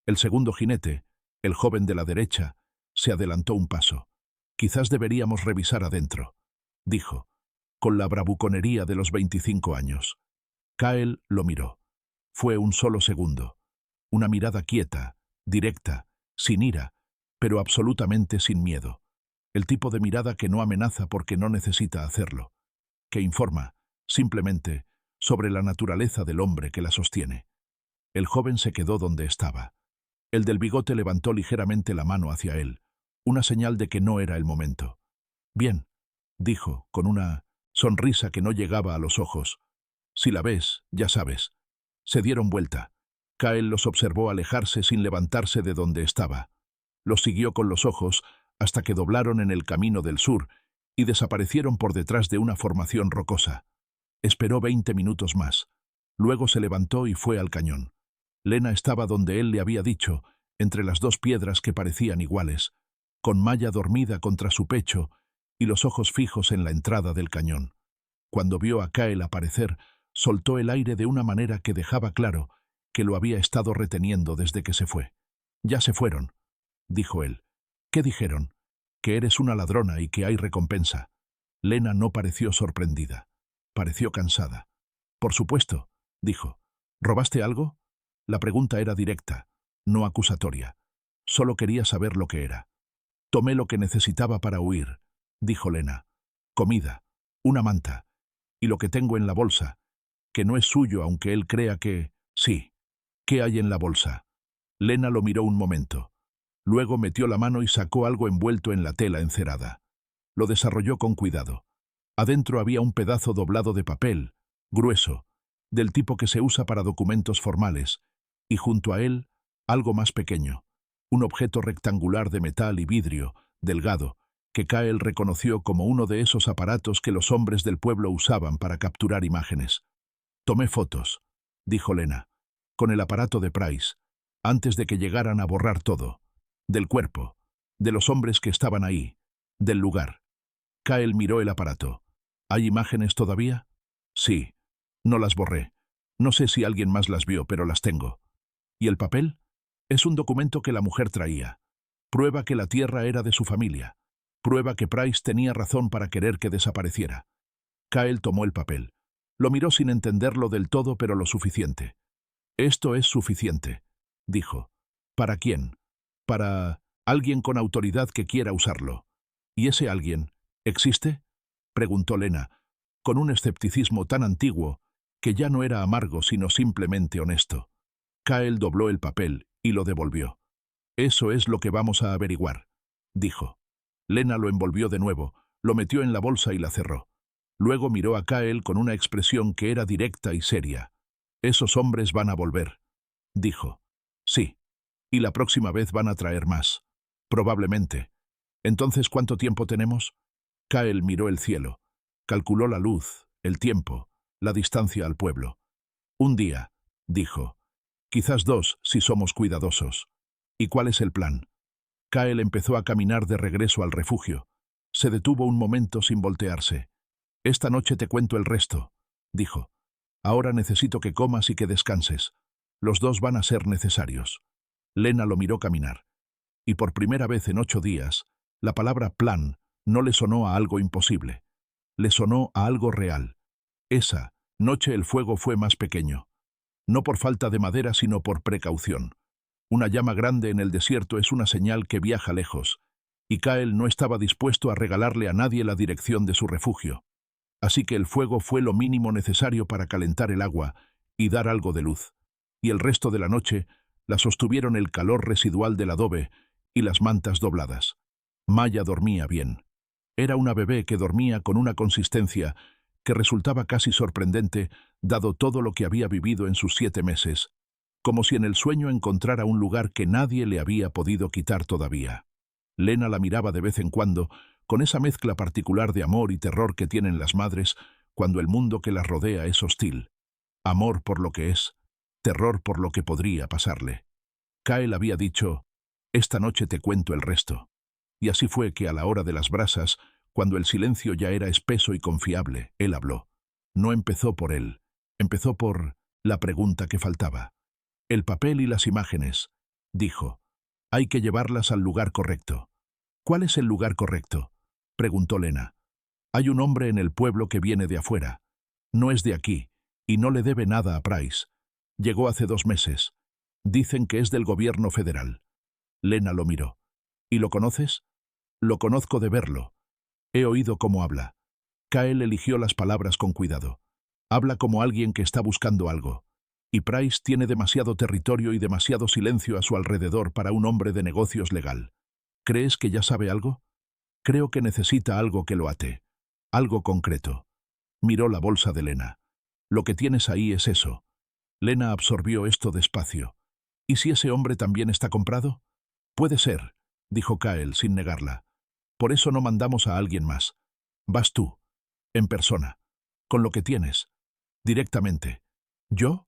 El segundo jinete, el joven de la derecha, se adelantó un paso. «Quizás deberíamos revisar adentro», dijo, con la bravuconería de los 25 años. Kael lo miró. Fue un solo segundo. Una mirada quieta, directa, sin ira, pero absolutamente sin miedo. El tipo de mirada que no amenaza porque no necesita hacerlo, que informa, simplemente, sobre la naturaleza del hombre que la sostiene. El joven se quedó donde estaba. El del bigote levantó ligeramente la mano hacia él, una señal de que no era el momento. «Bien», dijo, con una sonrisa que no llegaba a los ojos. «Si la ves, ya sabes». Se dieron vuelta. Kael los observó alejarse sin levantarse de donde estaba. Los siguió con los ojos hasta que doblaron en el camino del sur y desaparecieron por detrás de una formación rocosa. Esperó 20 minutos más. Luego se levantó y fue al cañón. Lena estaba donde él le había dicho, entre las 2 piedras que parecían iguales, con Maya dormida contra su pecho y los ojos fijos en la entrada del cañón. Cuando vio a Kael aparecer, soltó el aire de una manera que dejaba claro que lo había estado reteniendo desde que se fue. «Ya se fueron», dijo él. «¿Qué dijeron?» «Que eres una ladrona y que hay recompensa». Lena no pareció sorprendida. Pareció cansada. «Por supuesto», dijo. «¿Robaste algo?» La pregunta era directa, no acusatoria. Solo quería saber lo que era. «Tomé lo que necesitaba para huir», dijo Lena. «Comida, una manta, y lo que tengo en la bolsa, que no es suyo aunque él crea que... Sí. ¿Qué hay en la bolsa?» Lena lo miró un momento. Luego metió la mano y sacó algo envuelto en la tela encerada. Lo desarrolló con cuidado. Adentro había un pedazo doblado de papel, grueso, del tipo que se usa para documentos formales, y junto a él, algo más pequeño, un objeto rectangular de metal y vidrio, delgado, que Kyle reconoció como uno de esos aparatos que los hombres del pueblo usaban para capturar imágenes. «Tomé fotos», dijo Lena, «con el aparato de Price, antes de que llegaran a borrar todo, del cuerpo, de los hombres que estaban ahí, del lugar». Kyle miró el aparato. «¿Hay imágenes todavía?» «Sí. No las borré. No sé si alguien más las vio, pero las tengo». «¿Y el papel?» «Es un documento que la mujer traía. Prueba que la tierra era de su familia. Prueba que Price tenía razón para querer que desapareciera». Kyle tomó el papel. Lo miró sin entenderlo del todo, pero lo suficiente. «Esto es suficiente», dijo. «¿Para quién?» «Para alguien con autoridad que quiera usarlo». «¿Y ese alguien existe?», preguntó Lena, con un escepticismo tan antiguo que ya no era amargo sino simplemente honesto. Kyle dobló el papel y lo devolvió. «Eso es lo que vamos a averiguar», dijo. Lena lo envolvió de nuevo, lo metió en la bolsa y la cerró. Luego miró a Kyle con una expresión que era directa y seria. «Esos hombres van a volver», dijo. «Sí. Y la próxima vez van a traer más. Probablemente. Entonces, ¿cuánto tiempo tenemos?» Kyle miró el cielo. Calculó la luz, el tiempo, la distancia al pueblo. «Un día», dijo. «Quizás 2, si somos cuidadosos». «¿Y cuál es el plan?» Kyle empezó a caminar de regreso al refugio. Se detuvo un momento sin voltearse. «Esta noche te cuento el resto», dijo. «Ahora necesito que comas y que descanses. Los dos van a ser necesarios». Lena lo miró caminar. Y por primera vez en 8 días, la palabra plan no le sonó a algo imposible. Le sonó a algo real. Esa noche el fuego fue más pequeño. No por falta de madera, sino por precaución. Una llama grande en el desierto es una señal que viaja lejos, y Kyle no estaba dispuesto a regalarle a nadie la dirección de su refugio. Así que el fuego fue lo mínimo necesario para calentar el agua y dar algo de luz, y el resto de la noche la sostuvieron el calor residual del adobe y las mantas dobladas. Maya dormía bien. Era una bebé que dormía con una consistencia que resultaba casi sorprendente, dado todo lo que había vivido en sus 7 meses, como si en el sueño encontrara un lugar que nadie le había podido quitar todavía. Lena la miraba de vez en cuando, con esa mezcla particular de amor y terror que tienen las madres cuando el mundo que las rodea es hostil. Amor por lo que es, terror por lo que podría pasarle. Kyle había dicho, «Esta noche te cuento el resto». Y así fue que a la hora de las brasas, cuando el silencio ya era espeso y confiable, él habló. No empezó por él, empezó por la pregunta que faltaba. «El papel y las imágenes», dijo. «Hay que llevarlas al lugar correcto». «¿Cuál es el lugar correcto?», preguntó Lena. «Hay un hombre en el pueblo que viene de afuera. No es de aquí, y no le debe nada a Price. Llegó hace 2 meses. Dicen que es del gobierno federal». Lena lo miró. «¿Y lo conoces?» «Lo conozco de verlo. He oído cómo habla». Kyle eligió las palabras con cuidado. «Habla como alguien que está buscando algo. Y Price tiene demasiado territorio y demasiado silencio a su alrededor para un hombre de negocios legal. ¿Crees que ya sabe algo?» «Creo que necesita algo que lo ate. Algo concreto». Miró la bolsa de Lena. «Lo que tienes ahí es eso». Lena absorbió esto despacio. «¿Y si ese hombre también está comprado?» «Puede ser», dijo Kyle sin negarla. «Por eso no mandamos a alguien más. Vas tú, en persona, con lo que tienes, directamente». «¿Yo?»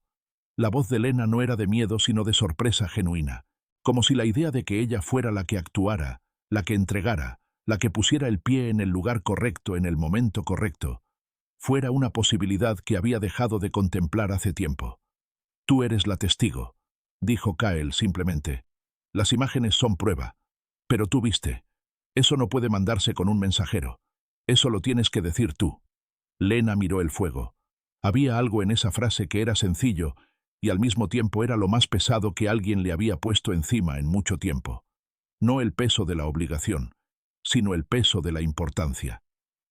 La voz de Lena no era de miedo sino de sorpresa genuina, como si la idea de que ella fuera la que actuara, la que entregara, la que pusiera el pie en el lugar correcto en el momento correcto, fuera una posibilidad que había dejado de contemplar hace tiempo. «Tú eres la testigo», dijo Kyle simplemente. «Las imágenes son prueba. Pero tú viste. Eso no puede mandarse con un mensajero. Eso lo tienes que decir tú». Lena miró el fuego. Había algo en esa frase que era sencillo y al mismo tiempo era lo más pesado que alguien le había puesto encima en mucho tiempo. No el peso de la obligación, sino el peso de la importancia.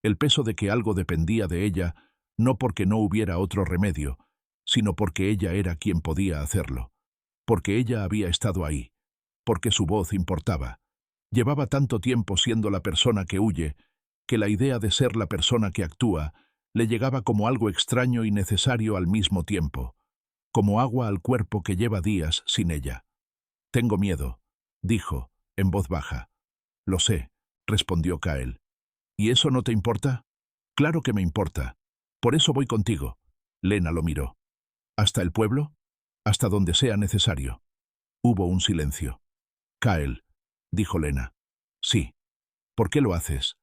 El peso de que algo dependía de ella, no porque no hubiera otro remedio, sino porque ella era quien podía hacerlo. Porque ella había estado ahí. Porque su voz importaba. Llevaba tanto tiempo siendo la persona que huye, que la idea de ser la persona que actúa Le llegaba como algo extraño y necesario al mismo tiempo, como agua al cuerpo que lleva días sin ella. «Tengo miedo», dijo, en voz baja. «Lo sé», respondió Kael. «¿Y eso no te importa?» «Claro que me importa. Por eso voy contigo». Lena lo miró. «¿Hasta el pueblo?» «Hasta donde sea necesario». Hubo un silencio. «Kael», dijo Lena. «Sí». «¿Por qué lo haces?»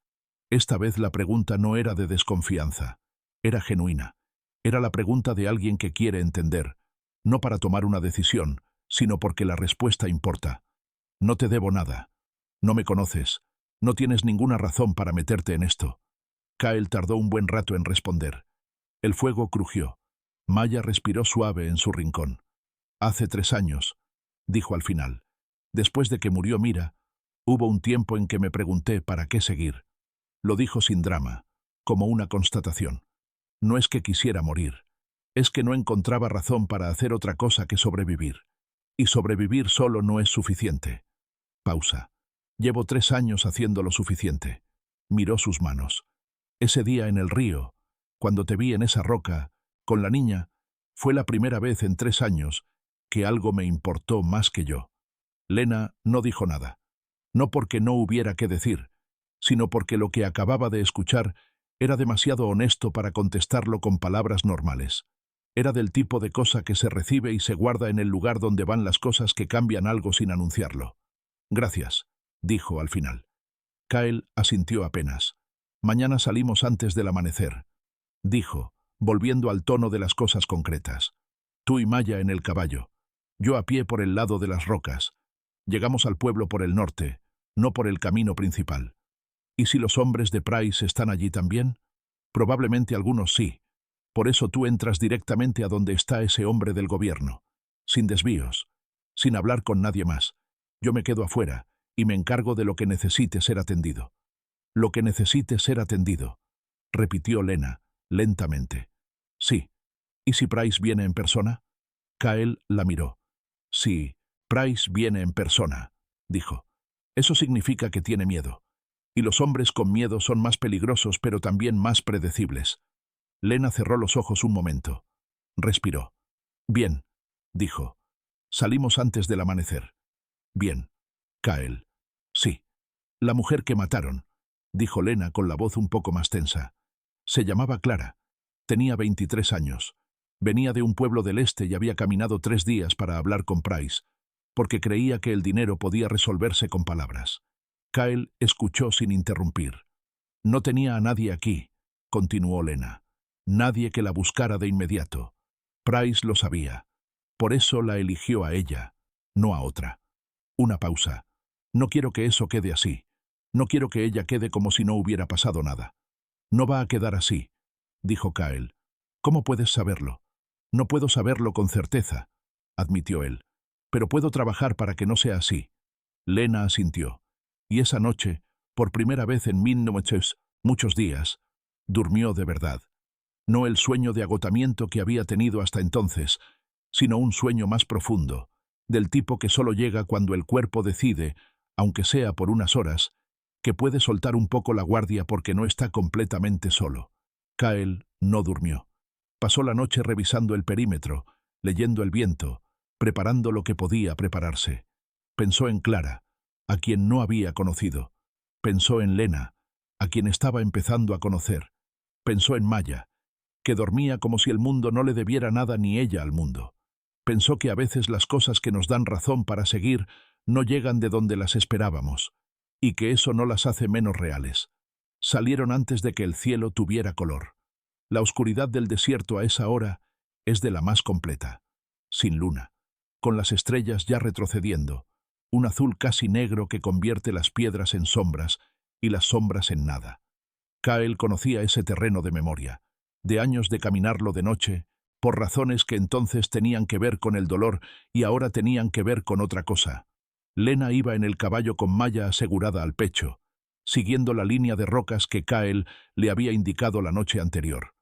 Esta vez la pregunta no era de desconfianza. Era genuina. Era la pregunta de alguien que quiere entender, no para tomar una decisión, sino porque la respuesta importa. «No te debo nada. No me conoces. No tienes ninguna razón para meterte en esto». Kael tardó un buen rato en responder. El fuego crujió. Maya respiró suave en su rincón. «Hace 3 años», dijo al final. «Después de que murió Mira, hubo un tiempo en que me pregunté para qué seguir». Lo dijo sin drama, como una constatación. No es que quisiera morir. Es que no encontraba razón para hacer otra cosa que sobrevivir. Y sobrevivir solo no es suficiente. Pausa. «Llevo 3 años haciendo lo suficiente». Miró sus manos. «Ese día en el río, cuando te vi en esa roca, con la niña, fue la primera vez en 3 años que algo me importó más que yo». Lena no dijo nada. No porque no hubiera qué decir, sino porque lo que acababa de escuchar era demasiado honesto para contestarlo con palabras normales. Era del tipo de cosa que se recibe y se guarda en el lugar donde van las cosas que cambian algo sin anunciarlo. «Gracias», dijo al final. Kael asintió apenas. «Mañana salimos antes del amanecer», dijo, volviendo al tono de las cosas concretas. «Tú y Maya en el caballo. Yo a pie por el lado de las rocas. Llegamos al pueblo por el norte, no por el camino principal. ¿Y si los hombres de Price están allí también? Probablemente algunos sí. Por eso tú entras directamente a donde está ese hombre del gobierno. Sin desvíos. Sin hablar con nadie más. Yo me quedo afuera y me encargo de lo que necesite ser atendido». «Lo que necesite ser atendido», repitió Lena, lentamente. «Sí. ¿Y si Price viene en persona?» Kael la miró. «Sí, Price viene en persona», dijo. «Eso significa que tiene miedo. Y los hombres con miedo son más peligrosos pero también más predecibles». Lena cerró los ojos un momento. Respiró. «Bien», dijo. «Salimos antes del amanecer». «Bien». Kael. «Sí». «La mujer que mataron», dijo Lena con la voz un poco más tensa. «Se llamaba Clara. Tenía 23 años. Venía de un pueblo del este y había caminado 3 días para hablar con Price, porque creía que el dinero podía resolverse con palabras». Kael escuchó sin interrumpir. «No tenía a nadie aquí», continuó Lena. «Nadie que la buscara de inmediato. Price lo sabía. Por eso la eligió a ella, no a otra». Una pausa. «No quiero que eso quede así. No quiero que ella quede como si no hubiera pasado nada». «No va a quedar así», dijo Kael. «¿Cómo puedes saberlo?» «No puedo saberlo con certeza», admitió él. «Pero puedo trabajar para que no sea así». Lena asintió. Y esa noche, por primera vez en muchos días, durmió de verdad. No el sueño de agotamiento que había tenido hasta entonces, sino un sueño más profundo, del tipo que solo llega cuando el cuerpo decide, aunque sea por unas horas, que puede soltar un poco la guardia porque no está completamente solo. Kael no durmió. Pasó la noche revisando el perímetro, leyendo el viento, preparando lo que podía prepararse. Pensó en Clara, a quien no había conocido. Pensó en Lena, a quien estaba empezando a conocer. Pensó en Maya, que dormía como si el mundo no le debiera nada ni ella al mundo. Pensó que a veces las cosas que nos dan razón para seguir no llegan de donde las esperábamos, y que eso no las hace menos reales. Salieron antes de que el cielo tuviera color. La oscuridad del desierto a esa hora es de la más completa, sin luna, con las estrellas ya retrocediendo, un azul casi negro que convierte las piedras en sombras y las sombras en nada. Kael conocía ese terreno de memoria, de años de caminarlo de noche, por razones que entonces tenían que ver con el dolor y ahora tenían que ver con otra cosa. Lena iba en el caballo con Maya asegurada al pecho, siguiendo la línea de rocas que Kael le había indicado la noche anterior.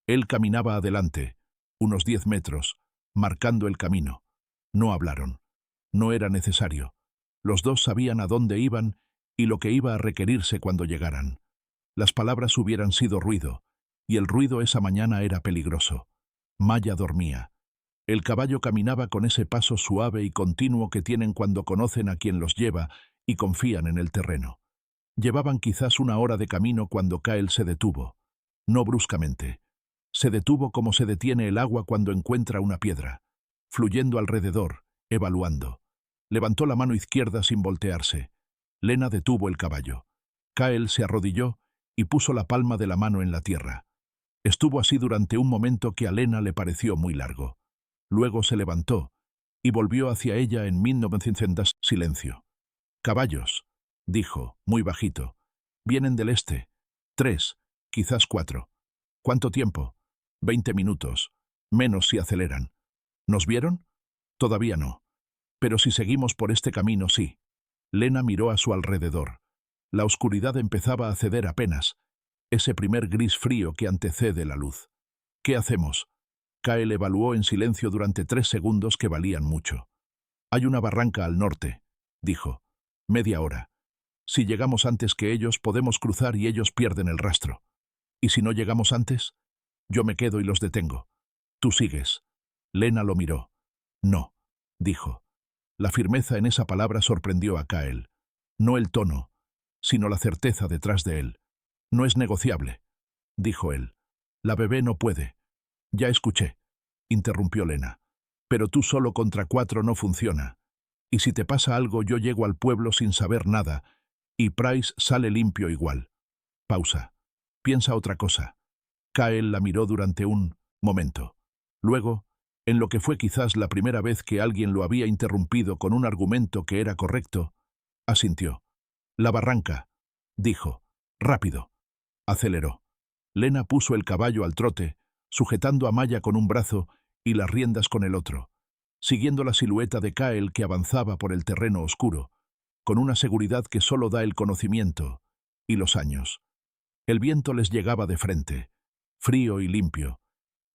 Él caminaba adelante, unos 10 metros, marcando el camino. No hablaron. No era necesario. Los dos sabían a dónde iban y lo que iba a requerirse cuando llegaran. Las palabras hubieran sido ruido, y el ruido esa mañana era peligroso. Maya dormía. El caballo caminaba con ese paso suave y continuo que tienen cuando conocen a quien los lleva y confían en el terreno. Llevaban quizás 1 hora de camino cuando Kyle se detuvo. No bruscamente. Se detuvo como se detiene el agua cuando encuentra una piedra, fluyendo alrededor, evaluando. Levantó la mano izquierda sin voltearse. Lena detuvo el caballo. Kyle se arrodilló y puso la palma de la mano en la tierra. Estuvo así durante un momento que a Lena le pareció muy largo. Luego se levantó y volvió hacia ella en 1900. Silencio. «Caballos», dijo, muy bajito. «Vienen del este. 3, quizás 4. ¿Cuánto tiempo?» 20 minutos. Menos si aceleran. ¿Nos vieron? Todavía no. Pero si seguimos por este camino, sí. Lena miró a su alrededor. La oscuridad empezaba a ceder apenas, ese primer gris frío que antecede la luz. ¿Qué hacemos? Kyle evaluó en silencio durante 3 segundos que valían mucho. «Hay una barranca al norte», dijo. «Media hora. Si llegamos antes que ellos, podemos cruzar y ellos pierden el rastro. ¿Y si no llegamos antes? Yo me quedo y los detengo. Tú sigues». Lena lo miró. «No», dijo. La firmeza en esa palabra sorprendió a Kyle. No el tono, sino la certeza detrás de él. «No es negociable», dijo él. «La bebé no puede». «Ya escuché», interrumpió Lena. «Pero tú solo contra 4 no funciona. Y si te pasa algo, yo llego al pueblo sin saber nada, y Price sale limpio igual». Pausa. «Piensa otra cosa». Kyle la miró durante un momento. Luego, en lo que fue quizás la primera vez que alguien lo había interrumpido con un argumento que era correcto, asintió. «La barranca», dijo. «Rápido». Aceleró. Lena puso el caballo al trote, sujetando a Maya con un brazo y las riendas con el otro, siguiendo la silueta de Kyle que avanzaba por el terreno oscuro, con una seguridad que solo da el conocimiento y los años. El viento les llegaba de frente, frío y limpio,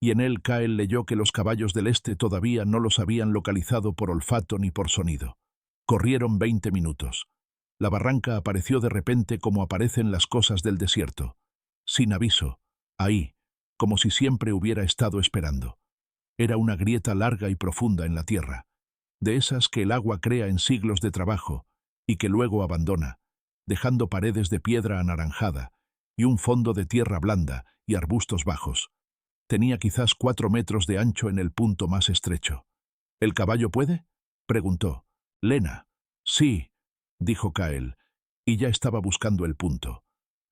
y en él Kyle leyó que los caballos del este todavía no los habían localizado por olfato ni por sonido. Corrieron 20 minutos. La barranca apareció de repente como aparecen las cosas del desierto, sin aviso, ahí, como si siempre hubiera estado esperando. Era una grieta larga y profunda en la tierra, de esas que el agua crea en siglos de trabajo y que luego abandona, dejando paredes de piedra anaranjada y un fondo de tierra blanda y arbustos bajos. Tenía quizás 4 metros de ancho en el punto más estrecho. «¿El caballo puede?», preguntó. «Lena». «Sí», dijo Kyle, y ya estaba buscando el punto.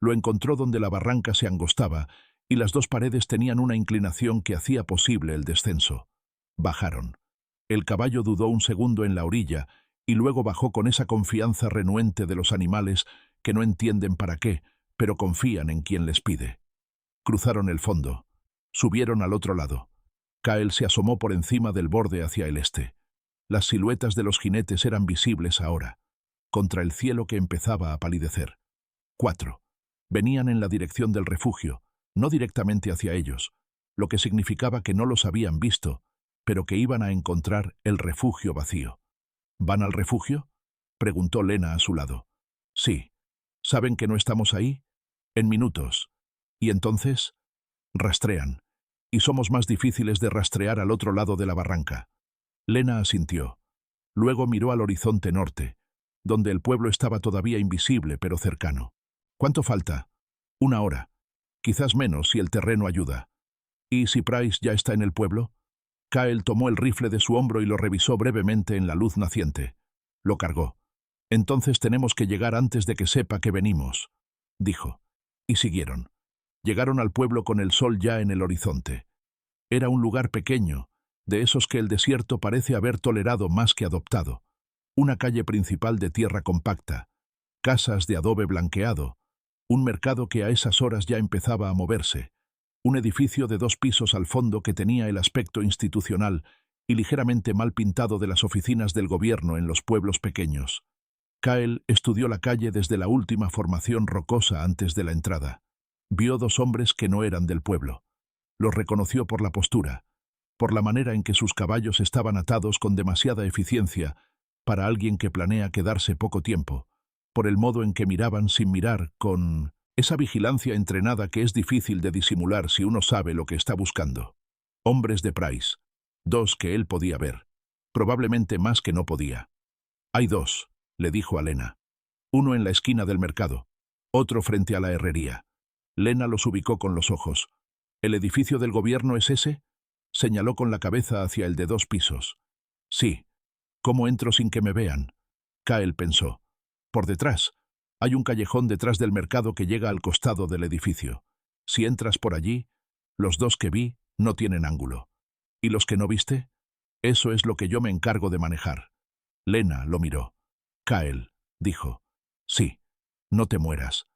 Lo encontró donde la barranca se angostaba y las 2 paredes tenían una inclinación que hacía posible el descenso. Bajaron. El caballo dudó un segundo en la orilla y luego bajó con esa confianza renuente de los animales que no entienden para qué, pero confían en quien les pide. Cruzaron el fondo. Subieron al otro lado. Kyle se asomó por encima del borde hacia el este. Las siluetas de los jinetes eran visibles ahora, contra el cielo que empezaba a palidecer. 4. Venían en la dirección del refugio, no directamente hacia ellos, lo que significaba que no los habían visto, pero que iban a encontrar el refugio vacío. «¿Van al refugio?», preguntó Lena a su lado. «Sí». «¿Saben que no estamos ahí?». «En minutos». «¿Y entonces?». «Rastrean. Y somos más difíciles de rastrear al otro lado de la barranca». Lena asintió. Luego miró al horizonte norte, donde el pueblo estaba todavía invisible pero cercano. «¿Cuánto falta?». 1 hora. Quizás menos si el terreno ayuda. «¿Y si Price ya está en el pueblo?». Kyle tomó el rifle de su hombro y lo revisó brevemente en la luz naciente. Lo cargó. «Entonces tenemos que llegar antes de que sepa que venimos», dijo. Y siguieron. Llegaron al pueblo con el sol ya en el horizonte. Era un lugar pequeño, de esos que el desierto parece haber tolerado más que adoptado. Una calle principal de tierra compacta, casas de adobe blanqueado, un mercado que a esas horas ya empezaba a moverse, un edificio de 2 pisos al fondo que tenía el aspecto institucional y ligeramente mal pintado de las oficinas del gobierno en los pueblos pequeños. Kyle estudió la calle desde la última formación rocosa antes de la entrada. Vio 2 hombres que no eran del pueblo. Los reconoció por la postura, por la manera en que sus caballos estaban atados con demasiada eficiencia para alguien que planea quedarse poco tiempo, por el modo en que miraban sin mirar con Esa vigilancia entrenada que es difícil de disimular si uno sabe lo que está buscando. Hombres de Price. 2 que él podía ver. Probablemente más que no podía. Hay 2, le dijo a Lena. Uno en la esquina del mercado, otro frente a la herrería. Lena los ubicó con los ojos. ¿El edificio del gobierno es ese? Señaló con la cabeza hacia el de 2 pisos. Sí. ¿Cómo entro sin que me vean? Kyle pensó. Por detrás. Hay un callejón detrás del mercado que llega al costado del edificio. Si entras por allí, los 2 que vi no tienen ángulo. ¿Y los que no viste? Eso es lo que yo me encargo de manejar. Lena lo miró. Kyle, dijo. Sí. No te mueras.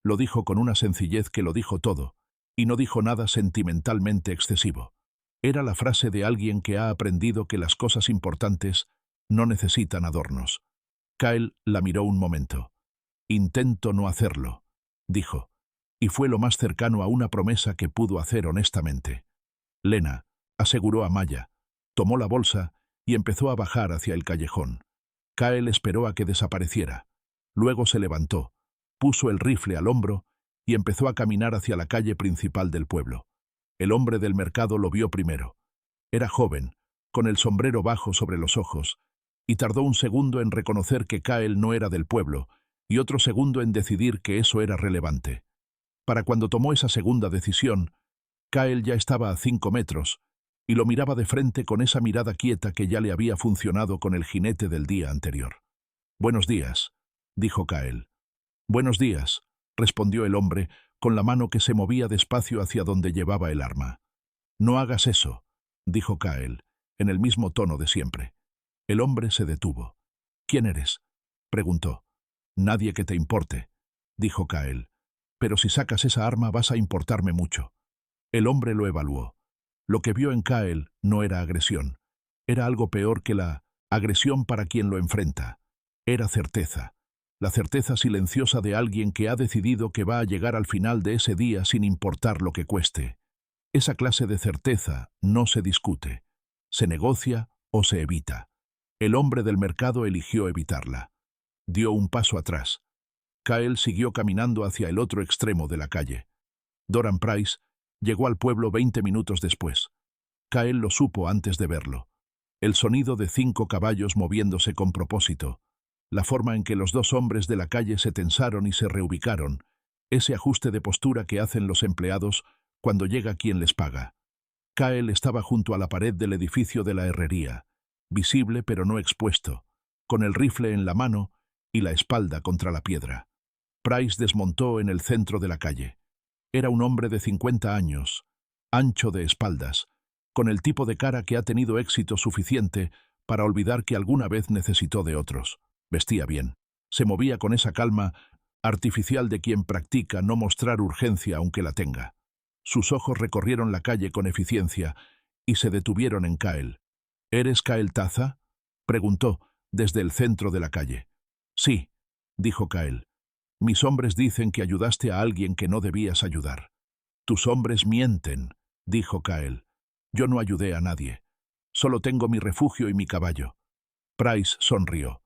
Lo dijo con una sencillez que lo dijo todo, y no dijo nada sentimentalmente excesivo. Era la frase de alguien que ha aprendido que las cosas importantes no necesitan adornos. Kyle la miró un momento. Intento no hacerlo, dijo, y fue lo más cercano a una promesa que pudo hacer honestamente. Lena, aseguró a Maya, tomó la bolsa y empezó a bajar hacia el callejón. Kyle esperó a que desapareciera. Luego se levantó, puso el rifle al hombro y empezó a caminar hacia la calle principal del pueblo. El hombre del mercado lo vio primero. Era joven, con el sombrero bajo sobre los ojos, y tardó un segundo en reconocer que Kyle no era del pueblo, y otro segundo en decidir que eso era relevante. Para cuando tomó esa segunda decisión, Kyle ya estaba a 5 metros, y lo miraba de frente con esa mirada quieta que ya le había funcionado con el jinete del día anterior. «Buenos días», dijo Kyle. «Buenos días», respondió el hombre, con la mano que se movía despacio hacia donde llevaba el arma. «No hagas eso», dijo Kyle, en el mismo tono de siempre. El hombre se detuvo. «¿Quién eres?», preguntó. «Nadie que te importe», dijo Kyle. «Pero si sacas esa arma vas a importarme mucho». El hombre lo evaluó. Lo que vio en Kyle no era agresión. Era algo peor que la agresión para quien lo enfrenta. Era certeza. La certeza silenciosa de alguien que ha decidido que va a llegar al final de ese día sin importar lo que cueste. Esa clase de certeza no se discute. Se negocia o se evita. El hombre del mercado eligió evitarla. Dio un paso atrás. Kyle siguió caminando hacia el otro extremo de la calle. Doran Price llegó al pueblo 20 minutos después. Kyle lo supo antes de verlo. El sonido de 5 caballos moviéndose con propósito. La forma en que los 2 hombres de la calle se tensaron y se reubicaron. Ese ajuste de postura que hacen los empleados cuando llega quien les paga. Kyle estaba junto a la pared del edificio de la herrería, visible pero no expuesto, con el rifle en la mano y la espalda contra la piedra. Price desmontó en el centro de la calle. Era un hombre de 50 años, ancho de espaldas, con el tipo de cara que ha tenido éxito suficiente para olvidar que alguna vez necesitó de otros. Vestía bien. Se movía con esa calma artificial de quien practica no mostrar urgencia aunque la tenga. Sus ojos recorrieron la calle con eficiencia y se detuvieron en Kyle. «¿Eres Kyle Taza?», preguntó desde el centro de la calle. «Sí», dijo Kyle. «Mis hombres dicen que ayudaste a alguien que no debías ayudar». «Tus hombres mienten», dijo Kyle. «Yo no ayudé a nadie. Solo tengo mi refugio y mi caballo». Price sonrió.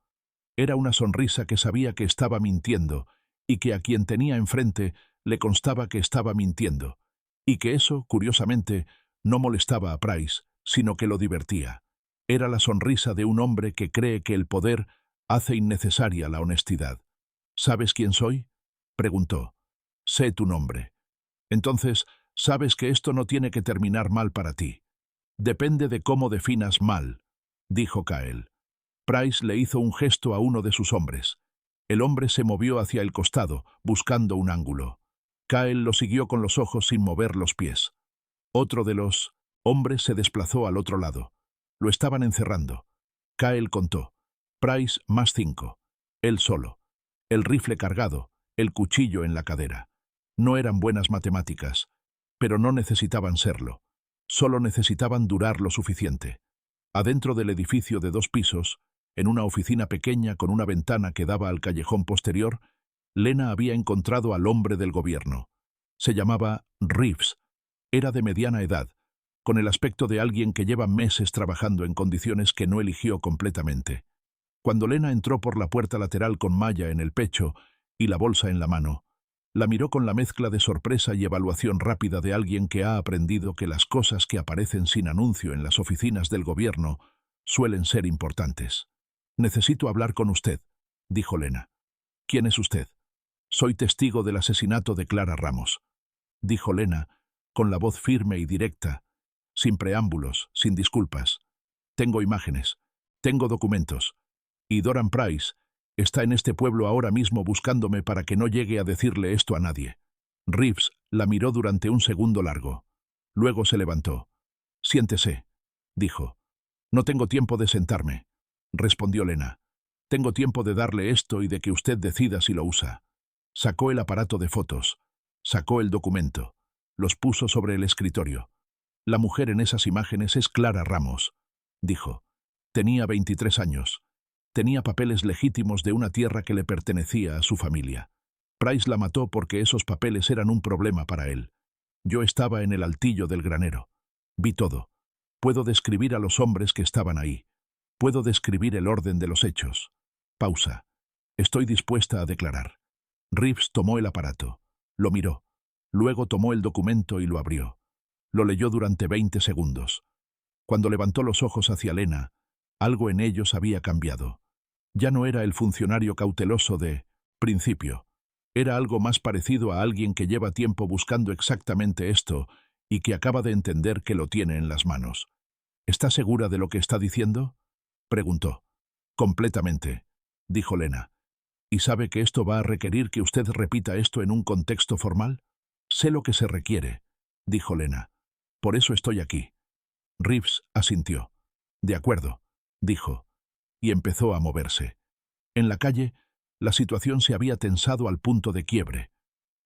Era una sonrisa que sabía que estaba mintiendo y que a quien tenía enfrente le constaba que estaba mintiendo, y que eso, curiosamente, no molestaba a Price, sino que lo divertía. Era la sonrisa de un hombre que cree que el poder hace innecesaria la honestidad. «¿Sabes quién soy?», preguntó. «Sé tu nombre». «Entonces, sabes que esto no tiene que terminar mal para ti». «Depende de cómo definas mal», dijo Kyle. Price le hizo un gesto a uno de sus hombres. El hombre se movió hacia el costado, buscando un ángulo. Kyle lo siguió con los ojos sin mover los pies. Otro de los hombres se desplazó al otro lado. Lo estaban encerrando. Kyle contó. Price más 5. Él solo. El rifle cargado, el cuchillo en la cadera. No eran buenas matemáticas, pero no necesitaban serlo. Solo necesitaban durar lo suficiente. Adentro del edificio de 2 pisos, en una oficina pequeña con una ventana que daba al callejón posterior, Lena había encontrado al hombre del gobierno. Se llamaba Reeves. Era de mediana edad, con el aspecto de alguien que lleva meses trabajando en condiciones que no eligió completamente. Cuando Lena entró por la puerta lateral con Maya en el pecho y la bolsa en la mano, La miró con la mezcla de sorpresa y evaluación rápida de alguien que ha aprendido que las cosas que aparecen sin anuncio en las oficinas del gobierno suelen ser importantes. «Necesito hablar con usted», dijo Lena. «¿Quién es usted?» «Soy testigo del asesinato de Clara Ramos», dijo Lena, con la voz firme y directa, sin preámbulos, sin disculpas. «Tengo imágenes, tengo documentos, y Doran Price está en este pueblo ahora mismo buscándome para que no llegue a decirle esto a nadie». Reeves la miró durante un segundo largo. Luego se levantó. «Siéntese», dijo. «No tengo tiempo de sentarme», respondió Lena. «Tengo tiempo de darle esto y de que usted decida si lo usa». Sacó el aparato de fotos, sacó el documento, los puso sobre el escritorio. «La mujer en esas imágenes es Clara Ramos», dijo. «Tenía 23 años. Tenía papeles legítimos de una tierra que le pertenecía a su familia. Price la mató porque esos papeles eran un problema para él. Yo estaba en el altillo del granero. Vi todo. Puedo describir a los hombres que estaban ahí. Puedo describir el orden de los hechos». Pausa. «Estoy dispuesta a declarar». Reeves tomó el aparato. Lo miró. Luego tomó el documento y lo abrió. Lo leyó durante 20 segundos. Cuando levantó los ojos hacia Lena, algo en ellos había cambiado. Ya no era el funcionario cauteloso de principio. Era algo más parecido a alguien que lleva tiempo buscando exactamente esto y que acaba de entender que lo tiene en las manos. «¿Está segura de lo que está diciendo?», preguntó. «Completamente», dijo Lena. «¿Y sabe que esto va a requerir que usted repita esto en un contexto formal?» «Sé lo que se requiere», dijo Lena. «Por eso estoy aquí». Reeves asintió. «De acuerdo», dijo, y empezó a moverse. En la calle, la situación se había tensado al punto de quiebre.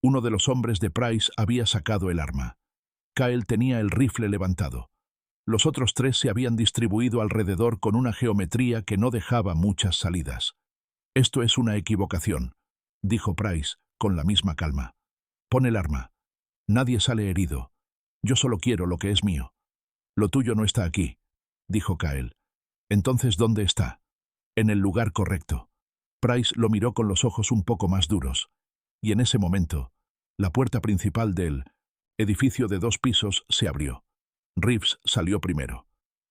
Uno de los hombres de Price había sacado el arma. Kyle tenía el rifle levantado. Los otros tres se habían distribuido alrededor con una geometría que no dejaba muchas salidas. «Esto es una equivocación», dijo Price, con la misma calma. «Pon el arma. Nadie sale herido. Yo solo quiero lo que es mío». «Lo tuyo no está aquí», dijo Kyle. «Entonces, ¿dónde está?» «En el lugar correcto». Price lo miró con los ojos un poco más duros. Y en ese momento, la puerta principal del edificio de 2 pisos se abrió. Reeves salió primero.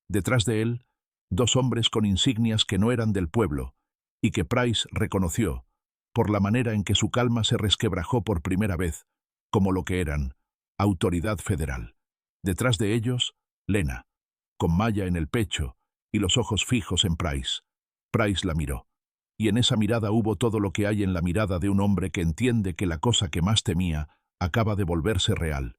Detrás de él, 2 hombres con insignias que no eran del pueblo, y que Price reconoció, por la manera en que su calma se resquebrajó por primera vez, como lo que eran, autoridad federal. Detrás de ellos, Lena, con malla en el pecho y los ojos fijos en Price. Price la miró. Y en esa mirada hubo todo lo que hay en la mirada de un hombre que entiende que la cosa que más temía acaba de volverse real.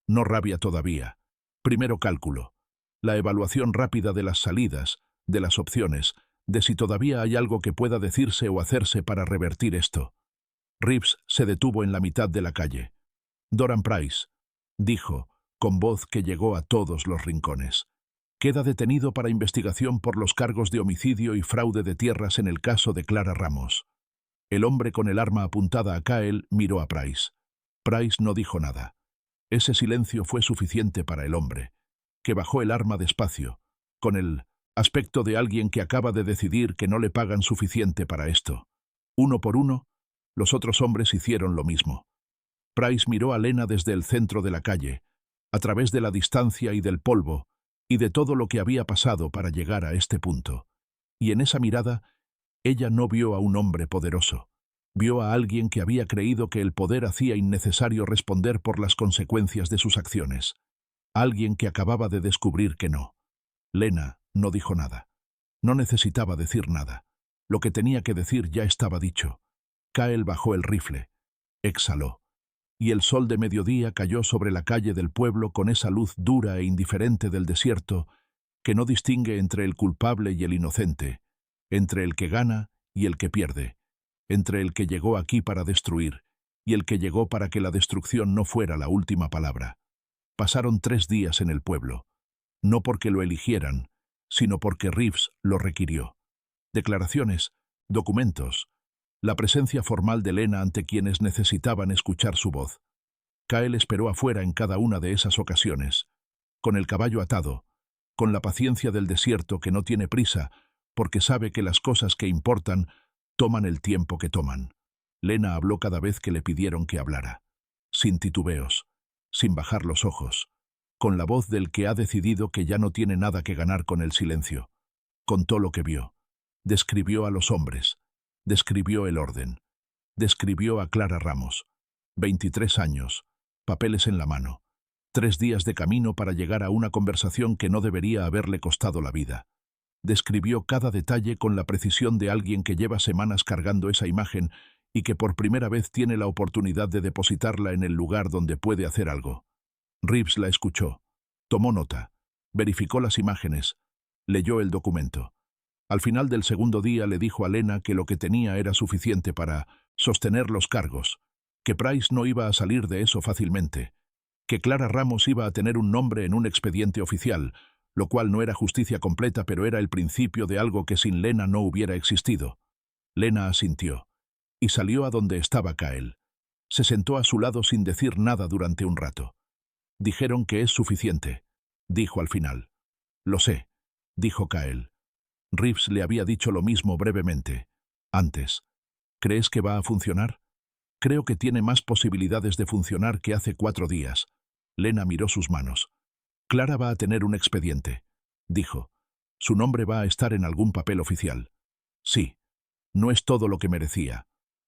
No rabia todavía. Primero cálculo. La evaluación rápida de las salidas, de las opciones, de si todavía hay algo que pueda decirse o hacerse para revertir esto. Reeves se detuvo en la mitad de la calle. «Doran Price», dijo, con voz que llegó a todos los rincones. «Queda detenido para investigación por los cargos de homicidio y fraude de tierras en el caso de Clara Ramos». El hombre con el arma apuntada a Kyle miró a Price. Price no dijo nada. Ese silencio fue suficiente para el hombre, que bajó el arma despacio, con el aspecto de alguien que acaba de decidir que no le pagan suficiente para esto. Uno por uno, los otros hombres hicieron lo mismo. Price miró a Lena desde el centro de la calle, a través de la distancia y del polvo, y de todo lo que había pasado para llegar a este punto. Y en esa mirada, ella no vio a un hombre poderoso. Vio a alguien que había creído que el poder hacía innecesario responder por las consecuencias de sus acciones. Alguien que acababa de descubrir que no. Lena no dijo nada. No necesitaba decir nada. Lo que tenía que decir ya estaba dicho. Kyle bajó el rifle. Exhaló. Y el sol de mediodía cayó sobre la calle del pueblo con esa luz dura e indiferente del desierto que no distingue entre el culpable y el inocente, entre el que gana y el que pierde, entre el que llegó aquí para destruir y el que llegó para que la destrucción no fuera la última palabra. Pasaron 3 días en el pueblo, no porque lo eligieran, sino porque Reeves lo requirió. Declaraciones, documentos, la presencia formal de Lena ante quienes necesitaban escuchar su voz. Kyle esperó afuera en cada una de esas ocasiones, con el caballo atado, con la paciencia del desierto que no tiene prisa, porque sabe que las cosas que importan toman el tiempo que toman. Lena habló cada vez que le pidieron que hablara. Sin titubeos, sin bajar los ojos, con la voz del que ha decidido que ya no tiene nada que ganar con el silencio. Contó lo que vio. Describió a los hombres. Describió el orden. Describió a Clara Ramos. 23 años, papeles en la mano. 3 días de camino para llegar a una conversación que no debería haberle costado la vida. Describió cada detalle con la precisión de alguien que lleva semanas cargando esa imagen y que por primera vez tiene la oportunidad de depositarla en el lugar donde puede hacer algo. Reeves la escuchó, tomó nota, verificó las imágenes, leyó el documento. Al final del segundo día le dijo a Lena que lo que tenía era suficiente para sostener los cargos, que Price no iba a salir de eso fácilmente, que Clara Ramos iba a tener un nombre en un expediente oficial, lo cual no era justicia completa, pero era el principio de algo que sin Lena no hubiera existido. Lena asintió, y salió a donde estaba Kael. Se sentó a su lado sin decir nada durante un rato. Dijeron que es suficiente, dijo al final. Lo sé, dijo Kael. Reeves le había dicho lo mismo brevemente, antes. ¿Crees que va a funcionar? Creo que tiene más posibilidades de funcionar que hace 4 días. Lena miró sus manos. Clara va a tener un expediente, dijo. Su nombre va a estar en algún papel oficial. Sí. No es todo lo que merecía.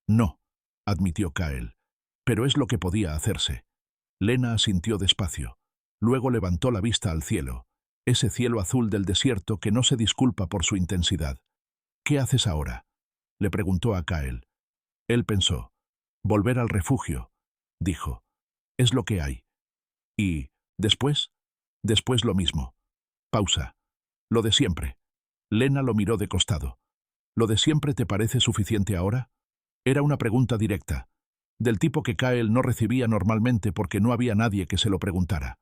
No, admitió Kael. Pero es lo que podía hacerse. Lena asintió despacio. Luego levantó la vista al cielo, ese cielo azul del desierto que no se disculpa por su intensidad. ¿Qué haces ahora?, le preguntó a Kael. Él pensó. Volver al refugio, dijo. Es lo que hay. ¿Y después? Después lo mismo. Pausa. Lo de siempre. Lena lo miró de costado. ¿Lo de siempre te parece suficiente ahora? Era una pregunta directa, del tipo que Kael no recibía normalmente porque no había nadie que se lo preguntara.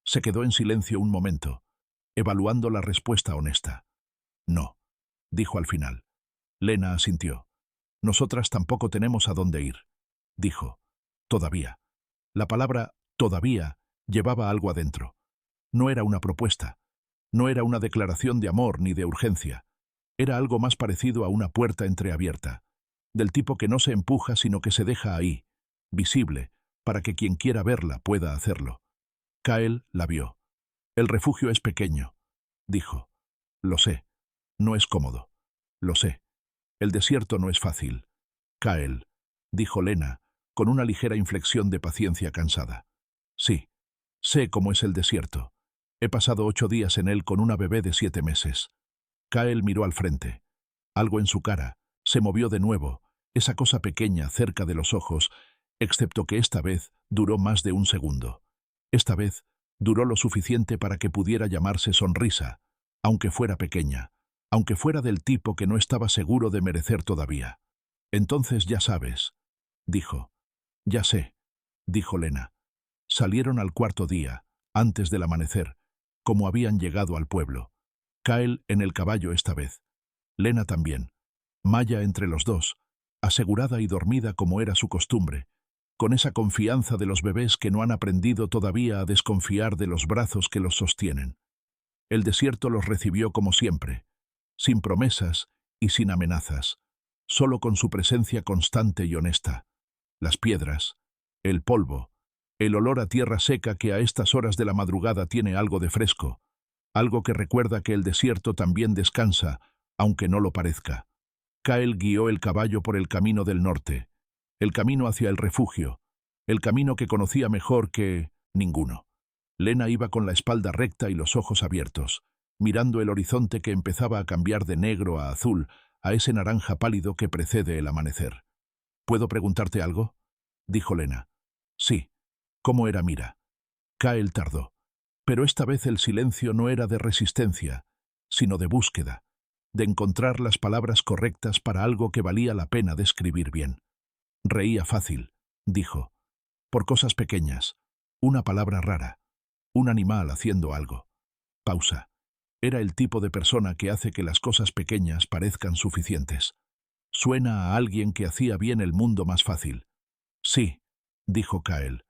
Se quedó en silencio un momento, evaluando la respuesta honesta. No, dijo al final. Lena asintió. Nosotras tampoco tenemos a dónde ir, dijo. Todavía. La palabra «todavía» llevaba algo adentro. No era una propuesta. No era una declaración de amor ni de urgencia. Era algo más parecido a una puerta entreabierta, del tipo que no se empuja sino que se deja ahí, visible, para que quien quiera verla pueda hacerlo. Kael la vio. El refugio es pequeño, dijo. Lo sé. No es cómodo. Lo sé. El desierto no es fácil. Kael, dijo Lena, con una ligera inflexión de paciencia cansada. Sí, sé cómo es el desierto. He pasado 8 días en él con una bebé de 7 meses. Kael miró al frente. Algo en su cara. Se movió de nuevo, esa cosa pequeña cerca de los ojos, excepto que esta vez duró más de un segundo. Esta vez duró lo suficiente para que pudiera llamarse sonrisa, aunque fuera pequeña, aunque fuera del tipo que no estaba seguro de merecer todavía. Entonces ya sabes, dijo. Ya sé, dijo Lena. Salieron al 4.º día, antes del amanecer, como habían llegado al pueblo. Kael en el caballo esta vez. Lena también. Maya entre los dos, asegurada y dormida como era su costumbre, con esa confianza de los bebés que no han aprendido todavía a desconfiar de los brazos que los sostienen. El desierto los recibió como siempre, sin promesas y sin amenazas, solo con su presencia constante y honesta. Las piedras, el polvo, el olor a tierra seca que a estas horas de la madrugada tiene algo de fresco, algo que recuerda que el desierto también descansa, aunque no lo parezca. Kael guió el caballo por el camino del norte, el camino hacia el refugio, el camino que conocía mejor que ninguno. Lena iba con la espalda recta y los ojos abiertos, mirando el horizonte que empezaba a cambiar de negro a azul, a ese naranja pálido que precede el amanecer. ¿Puedo preguntarte algo?, dijo Lena. Sí. ¿Cómo era Mira? Kael tardó, pero esta vez el silencio no era de resistencia, sino de búsqueda, de encontrar las palabras correctas para algo que valía la pena describir bien. Reía fácil, dijo, por cosas pequeñas, una palabra rara, un animal haciendo algo. Pausa. Era el tipo de persona que hace que las cosas pequeñas parezcan suficientes. Suena a alguien que hacía bien el mundo más fácil. Sí, dijo Kael.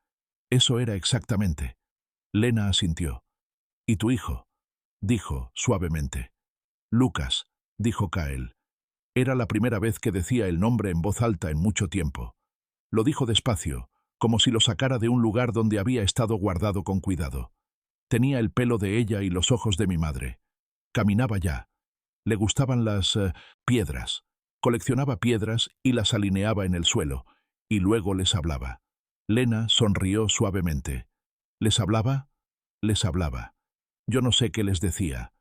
Eso era exactamente. Lena asintió. ¿Y tu hijo?, dijo suavemente. Lucas, dijo Kael. Era la primera vez que decía el nombre en voz alta en mucho tiempo. Lo dijo despacio, como si lo sacara de un lugar donde había estado guardado con cuidado. Tenía el pelo de ella y los ojos de mi madre. Caminaba ya. Le gustaban las piedras. Coleccionaba piedras y las alineaba en el suelo, y luego les hablaba. Lena sonrió suavemente. ¿Les hablaba? Les hablaba. Yo no sé qué les decía,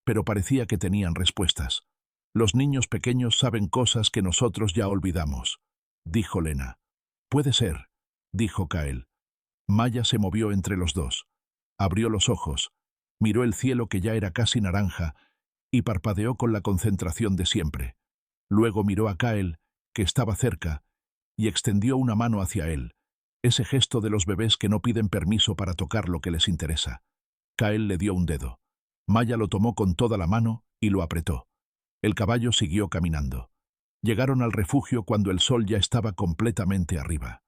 pero parecía que tenían respuestas. Los niños pequeños saben cosas que nosotros ya olvidamos, dijo Lena. Puede ser, dijo Kael. Maya se movió entre los dos. Abrió los ojos, miró el cielo que ya era casi naranja y parpadeó con la concentración de siempre. Luego miró a Kael, que estaba cerca, y extendió una mano hacia él, ese gesto de los bebés que no piden permiso para tocar lo que les interesa. Kael le dio un dedo. Maya lo tomó con toda la mano y lo apretó. El caballo siguió caminando. Llegaron al refugio cuando el sol ya estaba completamente arriba.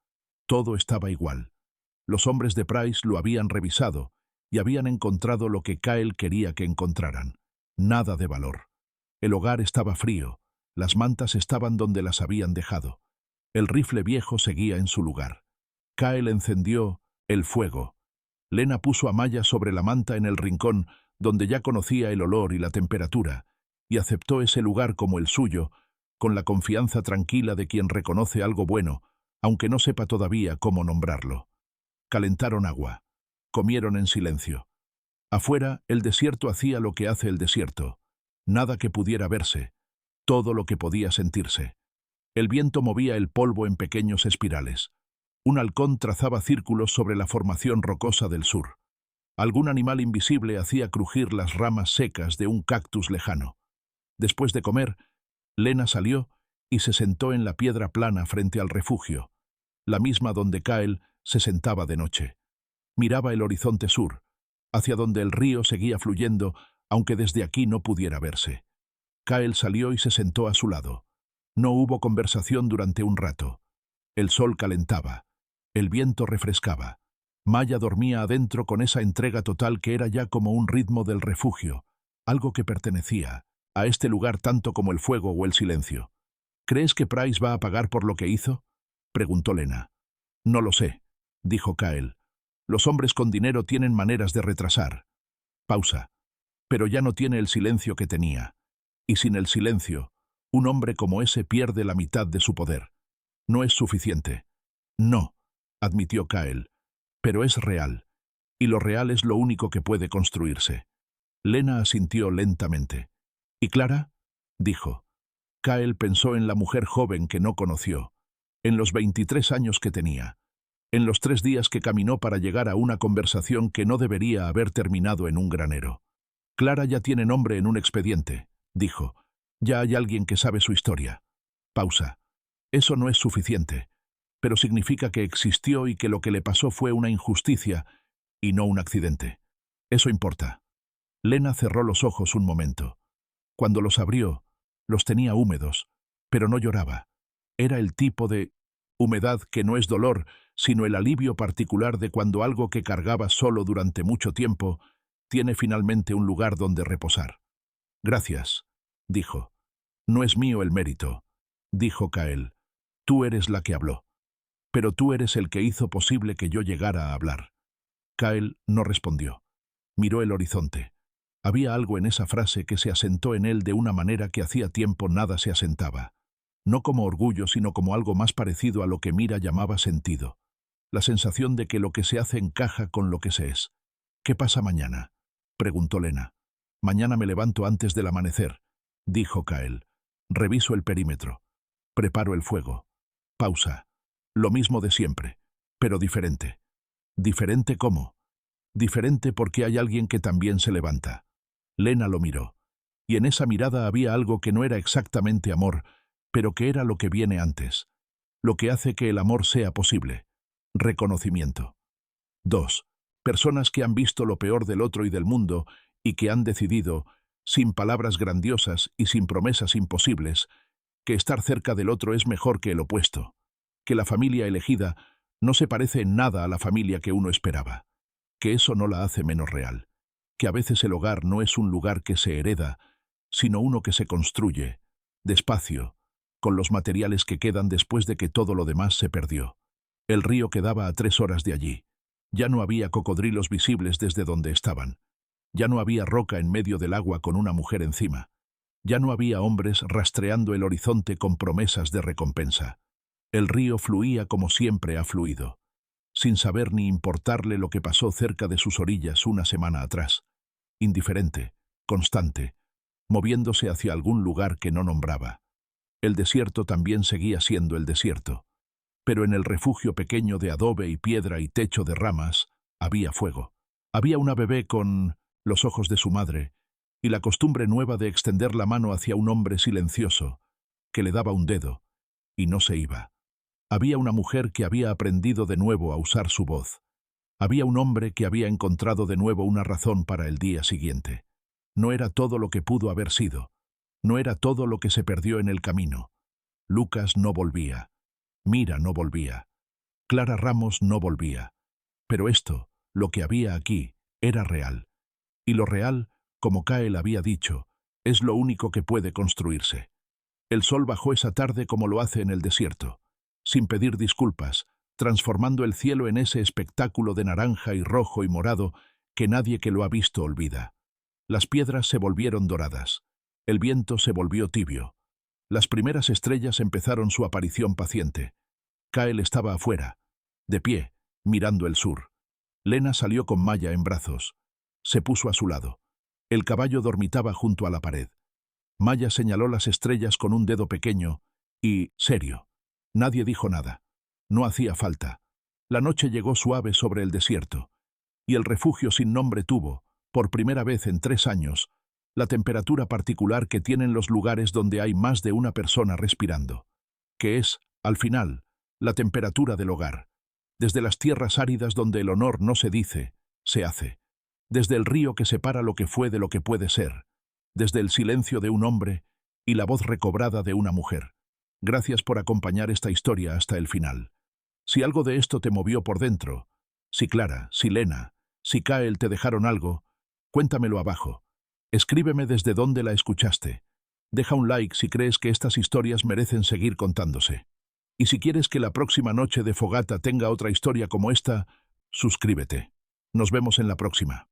Todo estaba igual. Los hombres de Price lo habían revisado y habían encontrado lo que Kael quería que encontraran. Nada de valor. El hogar estaba frío. Las mantas estaban donde las habían dejado. El rifle viejo seguía en su lugar. Kael encendió el fuego. Lena puso a Maya sobre la manta en el rincón, donde ya conocía el olor y la temperatura, y aceptó ese lugar como el suyo, con la confianza tranquila de quien reconoce algo bueno, aunque no sepa todavía cómo nombrarlo. Calentaron agua. Comieron en silencio. Afuera, el desierto hacía lo que hace el desierto. Nada que pudiera verse. Todo lo que podía sentirse. El viento movía el polvo en pequeños espirales. Un halcón trazaba círculos sobre la formación rocosa del sur. Algún animal invisible hacía crujir las ramas secas de un cactus lejano. Después de comer, Lena salió y se sentó en la piedra plana frente al refugio, la misma donde Kael se sentaba de noche. Miraba el horizonte sur, hacia donde el río seguía fluyendo, aunque desde aquí no pudiera verse. Kael salió y se sentó a su lado. No hubo conversación durante un rato. El sol calentaba. El viento refrescaba. Maya dormía adentro con esa entrega total que era ya como un ritmo del refugio, algo que pertenecía a este lugar tanto como el fuego o el silencio. ¿Crees que Price va a pagar por lo que hizo?, preguntó Lena. No lo sé, dijo Kael. Los hombres con dinero tienen maneras de retrasar. Pausa. Pero ya no tiene el silencio que tenía. Y sin el silencio, un hombre como ese pierde la mitad de su poder. No es suficiente. No, admitió Kael. Pero es real. Y lo real es lo único que puede construirse. Lena asintió lentamente. ¿Y Clara?, dijo. Kael pensó en la mujer joven que no conoció, en los 23 años que tenía, en los 3 días que caminó para llegar a una conversación que no debería haber terminado en un granero. Clara ya tiene nombre en un expediente, dijo. Ya hay alguien que sabe su historia. Pausa. Eso no es suficiente, pero significa que existió y que lo que le pasó fue una injusticia y no un accidente. Eso importa. Lena cerró los ojos un momento. Cuando los abrió, los tenía húmedos, pero no lloraba. Era el tipo de humedad que no es dolor, sino el alivio particular de cuando algo que cargaba solo durante mucho tiempo tiene finalmente un lugar donde reposar. Gracias, dijo. No es mío el mérito, dijo Kael. Tú eres la que habló. Pero tú eres el que hizo posible que yo llegara a hablar. Kael no respondió. Miró el horizonte. Había algo en esa frase que se asentó en él de una manera que hacía tiempo nada se asentaba. No como orgullo, sino como algo más parecido a lo que Mira llamaba sentido. La sensación de que lo que se hace encaja con lo que se es. ¿Qué pasa mañana?, preguntó Lena. Mañana me levanto antes del amanecer, dijo Kael. Reviso el perímetro. Preparo el fuego. Pausa. Lo mismo de siempre, pero diferente. ¿Diferente cómo? Diferente porque hay alguien que también se levanta. Lena lo miró. Y en esa mirada había algo que no era exactamente amor, pero que era lo que viene antes. Lo que hace que el amor sea posible. Reconocimiento. 2. Personas que han visto lo peor del otro y del mundo y que han decidido, sin palabras grandiosas y sin promesas imposibles, que estar cerca del otro es mejor que el opuesto, que la familia elegida no se parece en nada a la familia que uno esperaba, que eso no la hace menos real, que a veces el hogar no es un lugar que se hereda, sino uno que se construye, despacio, con los materiales que quedan después de que todo lo demás se perdió. El río quedaba a 3 horas de allí. Ya no había cocodrilos visibles desde donde estaban. Ya no había roca en medio del agua con una mujer encima. Ya no había hombres rastreando el horizonte con promesas de recompensa. El río fluía como siempre ha fluido, sin saber ni importarle lo que pasó cerca de sus orillas una semana atrás. Indiferente, constante, moviéndose hacia algún lugar que no nombraba. El desierto también seguía siendo el desierto. Pero en el refugio pequeño de adobe y piedra y techo de ramas, había fuego. Había una bebé con los ojos de su madre y la costumbre nueva de extender la mano hacia un hombre silencioso, que le daba un dedo, y no se iba. Había una mujer que había aprendido de nuevo a usar su voz. Había un hombre que había encontrado de nuevo una razón para el día siguiente. No era todo lo que pudo haber sido. No era todo lo que se perdió en el camino. Lucas no volvía. Mira no volvía. Clara Ramos no volvía. Pero esto, lo que había aquí, era real. Y lo real, como Kael había dicho, es lo único que puede construirse. El sol bajó esa tarde como lo hace en el desierto, sin pedir disculpas, transformando el cielo en ese espectáculo de naranja y rojo y morado que nadie que lo ha visto olvida. Las piedras se volvieron doradas. El viento se volvió tibio. Las primeras estrellas empezaron su aparición paciente. Kael estaba afuera, de pie, mirando el sur. Lena salió con Maya en brazos. Se puso a su lado. El caballo dormitaba junto a la pared. Maya señaló las estrellas con un dedo pequeño y, serio. Nadie dijo nada. No hacía falta. La noche llegó suave sobre el desierto, y el refugio sin nombre tuvo, por primera vez en 3 años, la temperatura particular que tienen los lugares donde hay más de una persona respirando, que es, al final, la temperatura del hogar. Desde las tierras áridas donde el honor no se dice, se hace. Desde el río que separa lo que fue de lo que puede ser. Desde el silencio de un hombre y la voz recobrada de una mujer. Gracias por acompañar esta historia hasta el final. Si algo de esto te movió por dentro, si Clara, si Lena, si Kael te dejaron algo, cuéntamelo abajo. Escríbeme desde dónde la escuchaste. Deja un like si crees que estas historias merecen seguir contándose. Y si quieres que la próxima noche de fogata tenga otra historia como esta, suscríbete. Nos vemos en la próxima.